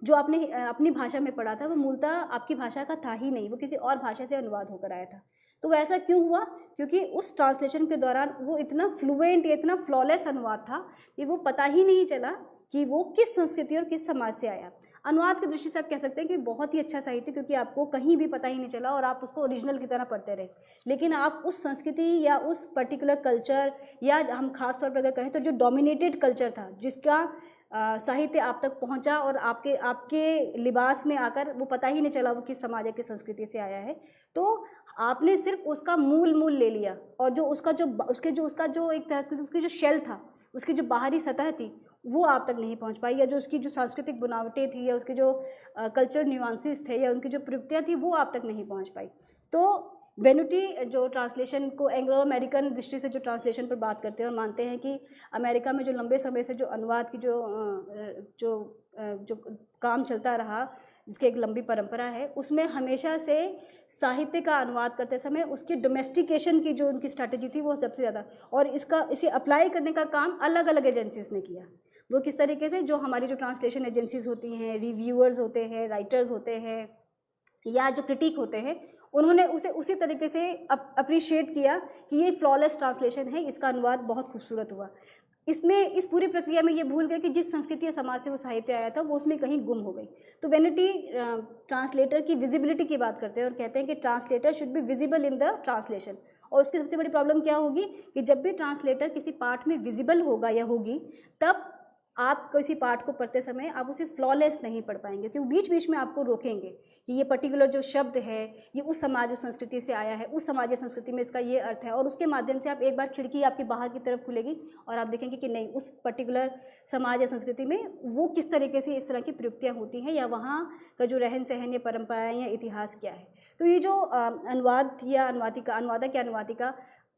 [SPEAKER 1] जो आपने अपनी भाषा में पढ़ा था वो मूलतः आपकी भाषा का था ही नहीं, वो किसी और भाषा से अनुवाद होकर आया था। तो ऐसा क्यों हुआ? क्योंकि उस ट्रांसलेशन के दौरान वो इतना फ्लुएंट या इतना फ्लॉलेस अनुवाद था कि वो पता ही नहीं चला कि वो किस संस्कृति और किस समाज से आया। अनुवाद की दृष्टि से आप कह सकते हैं कि बहुत ही अच्छा साहित्य, क्योंकि आपको कहीं भी पता ही नहीं चला और आप उसको ओरिजिनल की तरह पढ़ते रहे, लेकिन आप उस संस्कृति या उस पर्टिकुलर कल्चर, या हम खास तौर पर अगर कहें तो जो डोमिनेटेड कल्चर था, जिसका साहित्य आप तक पहुंचा और आपके लिबास में आकर वो पता ही नहीं चला वो किस समाज या किस संस्कृति से आया है, तो आपने सिर्फ उसका मूल ले लिया, और जो उसका जो एक तरह से उसकी जो शेल था, उसकी जो बाहरी सतह थी, वो आप तक नहीं पहुंच पाई, या जो उसकी जो सांस्कृतिक बनावटें थी या उसके जो कल्चर न्यूआंसेस थे या उनकी जो प्रयुक्तियाँ थी, वो आप तक नहीं पहुंच पाई। तो वेनुटी जो ट्रांसलेशन को एंग्लो अमेरिकन दृष्टि से जो ट्रांसलेशन पर बात करते हैं और मानते हैं कि अमेरिका में जो लंबे समय से जो अनुवाद की जो काम चलता रहा, जिसकी एक लंबी परंपरा है, उसमें हमेशा से साहित्य का अनुवाद करते समय उसकी डोमेस्टिकेशन की जो उनकी स्ट्रैटेजी थी वो सबसे ज़्यादा, और इसे अप्लाई करने का काम अलग अलग एजेंसीज़ ने किया। वो किस तरीके से, जो हमारी जो ट्रांसलेशन एजेंसीज़ होती हैं, रिव्यूअर्स होते हैं, राइटर्स होते हैं, या जो क्रिटिक होते हैं, उन्होंने उसे उसी तरीके से अप्रिशिएट किया कि ये फ्लॉलेस ट्रांसलेशन है, इसका अनुवाद बहुत खूबसूरत हुआ। इस पूरी प्रक्रिया में ये भूल गए कि जिस संस्कृति या समाज से वो साहित्य आया था वो उसमें कहीं गुम हो गई। तो वेनिटी ट्रांसलेटर की विजिबिलिटी की बात करते हैं और कहते हैं कि translator should be visible in the translation. और उसकी सबसे बड़ी प्रॉब्लम क्या होगी कि जब भी ट्रांसलेटर किसी पाठ में विजिबल होगा या होगी, तब आप किसी पाठ को पढ़ते समय आप उसे फ्लॉलेस नहीं पढ़ पाएंगे, क्योंकि बीच बीच में आपको रोकेंगे कि ये पर्टिकुलर जो शब्द है ये उस समाज और संस्कृति से आया है, उस समाज या संस्कृति में इसका ये अर्थ है, और उसके माध्यम से आप एक बार खिड़की आपकी बाहर की तरफ खुलेगी और आप देखेंगे कि नहीं, उस पर्टिकुलर समाज या संस्कृति में वो किस तरीके से इस तरह की प्रयुक्तियाँ होती हैं, या वहाँ का जो रहन सहन या परंपराएँ या इतिहास क्या है। तो ये जो अनुवाद या अनुवादक या अनुवादिका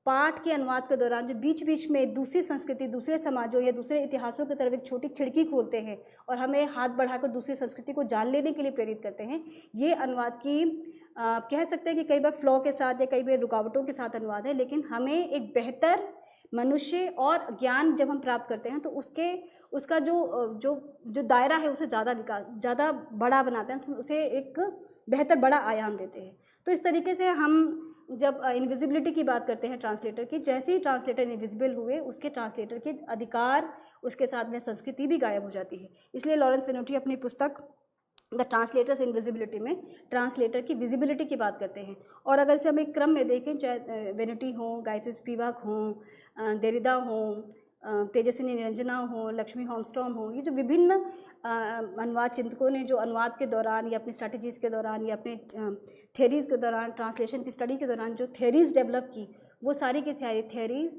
[SPEAKER 1] पाठ के अनुवाद के दौरान जो बीच बीच में दूसरी संस्कृति, दूसरे समाजों या दूसरे इतिहासों की तरफ एक छोटी खिड़की खोलते हैं और हमें हाथ बढ़ाकर दूसरी संस्कृति को जान लेने के लिए प्रेरित करते हैं, ये अनुवाद की कह सकते हैं कि कई बार फ्लॉ के साथ या कई बार रुकावटों के साथ अनुवाद है, लेकिन हमें एक बेहतर मनुष्य और ज्ञान जब हम प्राप्त करते हैं तो उसका जो दायरा है उसे ज़्यादा बड़ा बनाते हैं, उसे एक बेहतर बड़ा आयाम देते हैं। तो इस तरीके से हम जब इनविजिबिलिटी की बात करते हैं ट्रांसलेटर की, जैसे ही ट्रांसलेटर इनविजिबल हुए उसके ट्रांसलेटर के अधिकार, उसके साथ में संस्कृति भी गायब हो जाती है। इसलिए लॉरेंस वेनेटी अपनी पुस्तक द ट्रांसलेटर्स इनविजिबिलिटी में ट्रांसलेटर की विजिबिलिटी की बात करते हैं। और अगर से हम एक क्रम में देखें, चाहे वेनेटी हों, गायत्री स्पिवाक हों, देरिदा हों, तेजस्विनी निरंजना हो, लक्ष्मी होमस्ट्रॉम हो, ये जो विभिन्न अनुवाद चिंतकों ने जो अनुवाद के दौरान या अपनी स्ट्रैटेजीज़ के दौरान या अपने थियरीज़ के दौरान, ट्रांसलेशन की स्टडी के दौरान जो थियरीज़ डेवलप की, वो सारी की सारी थियरीज़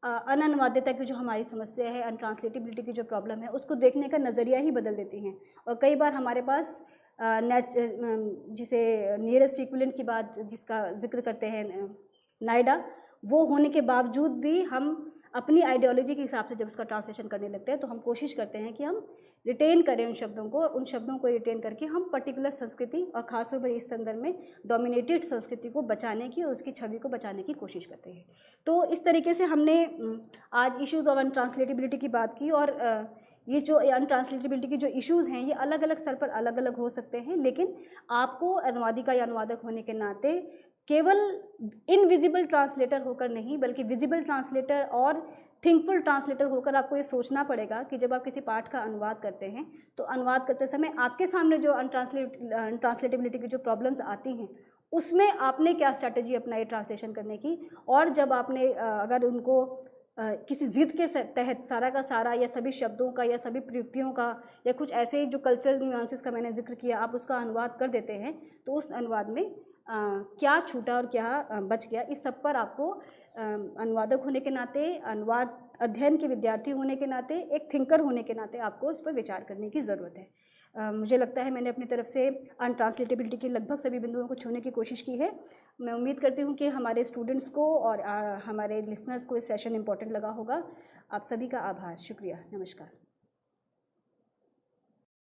[SPEAKER 1] अनअनुवाद्यता की जो हमारी समस्या है, अनट्रांसलेटेबिलिटी की जो प्रॉब्लम है, उसको देखने का नज़रिया ही बदल देती हैं। और कई बार हमारे पास जिसे नियरेस्ट इक्विवेलेंट की बात जिसका जिक्र करते हैं नायडा, वो होने के बावजूद भी हम अपनी आइडियोलॉजी के हिसाब से जब उसका ट्रांसलेशन करने लगते हैं तो हम कोशिश करते हैं कि हम रिटेन करें उन शब्दों को रिटेन करके हम पर्टिकुलर संस्कृति और ख़ासतौर पर इस संदर्भ में डोमिनेटेड संस्कृति को बचाने की और उसकी छवि को बचाने की कोशिश करते हैं। तो इस तरीके से हमने आज इश्यूज़ ऑफ अनट्रांसलेटेबिलिटी की बात की, और ये जो अनट्रांसलेटेबिलिटी के जो इश्यूज़ हैं ये अलग अलग स्तर पर अलग अलग हो सकते हैं, लेकिन आपको अनुवादिका या अनुवादक होने के नाते केवल इनविजिबल ट्रांसलेटर होकर नहीं, बल्कि विजिबल ट्रांसलेटर और थिंकफुल ट्रांसलेटर होकर आपको ये सोचना पड़ेगा कि जब आप किसी पाठ का अनुवाद करते हैं तो अनुवाद करते समय आपके सामने जो अनट्रांसलेटेबिलिटी की जो प्रॉब्लम्स आती हैं उसमें आपने क्या स्ट्रैटेजी अपनाई ट्रांसलेशन करने की, और जब आपने अगर उनको किसी जिद के तहत सारा का सारा या सभी शब्दों का या सभी प्रयुक्तियों का या कुछ ऐसे जो कल्चरल न्यूएंसेस का मैंने जिक्र किया, आप उसका अनुवाद कर देते हैं, तो उस अनुवाद में क्या छूटा और क्या बच गया, इस सब पर आपको अनुवादक होने के नाते, अनुवाद अध्ययन के विद्यार्थी होने के नाते, एक थिंकर होने के नाते आपको इस पर विचार करने की ज़रूरत है। मुझे लगता है मैंने अपनी तरफ से अनट्रांसलेटेबिलिटी के लगभग सभी बिंदुओं को छूने की कोशिश की है। मैं उम्मीद करती हूँ कि हमारे स्टूडेंट्स को और हमारे लिसनर्स को इस सेशन इम्पोर्टेंट लगा होगा। आप सभी का आभार, शुक्रिया, नमस्कार।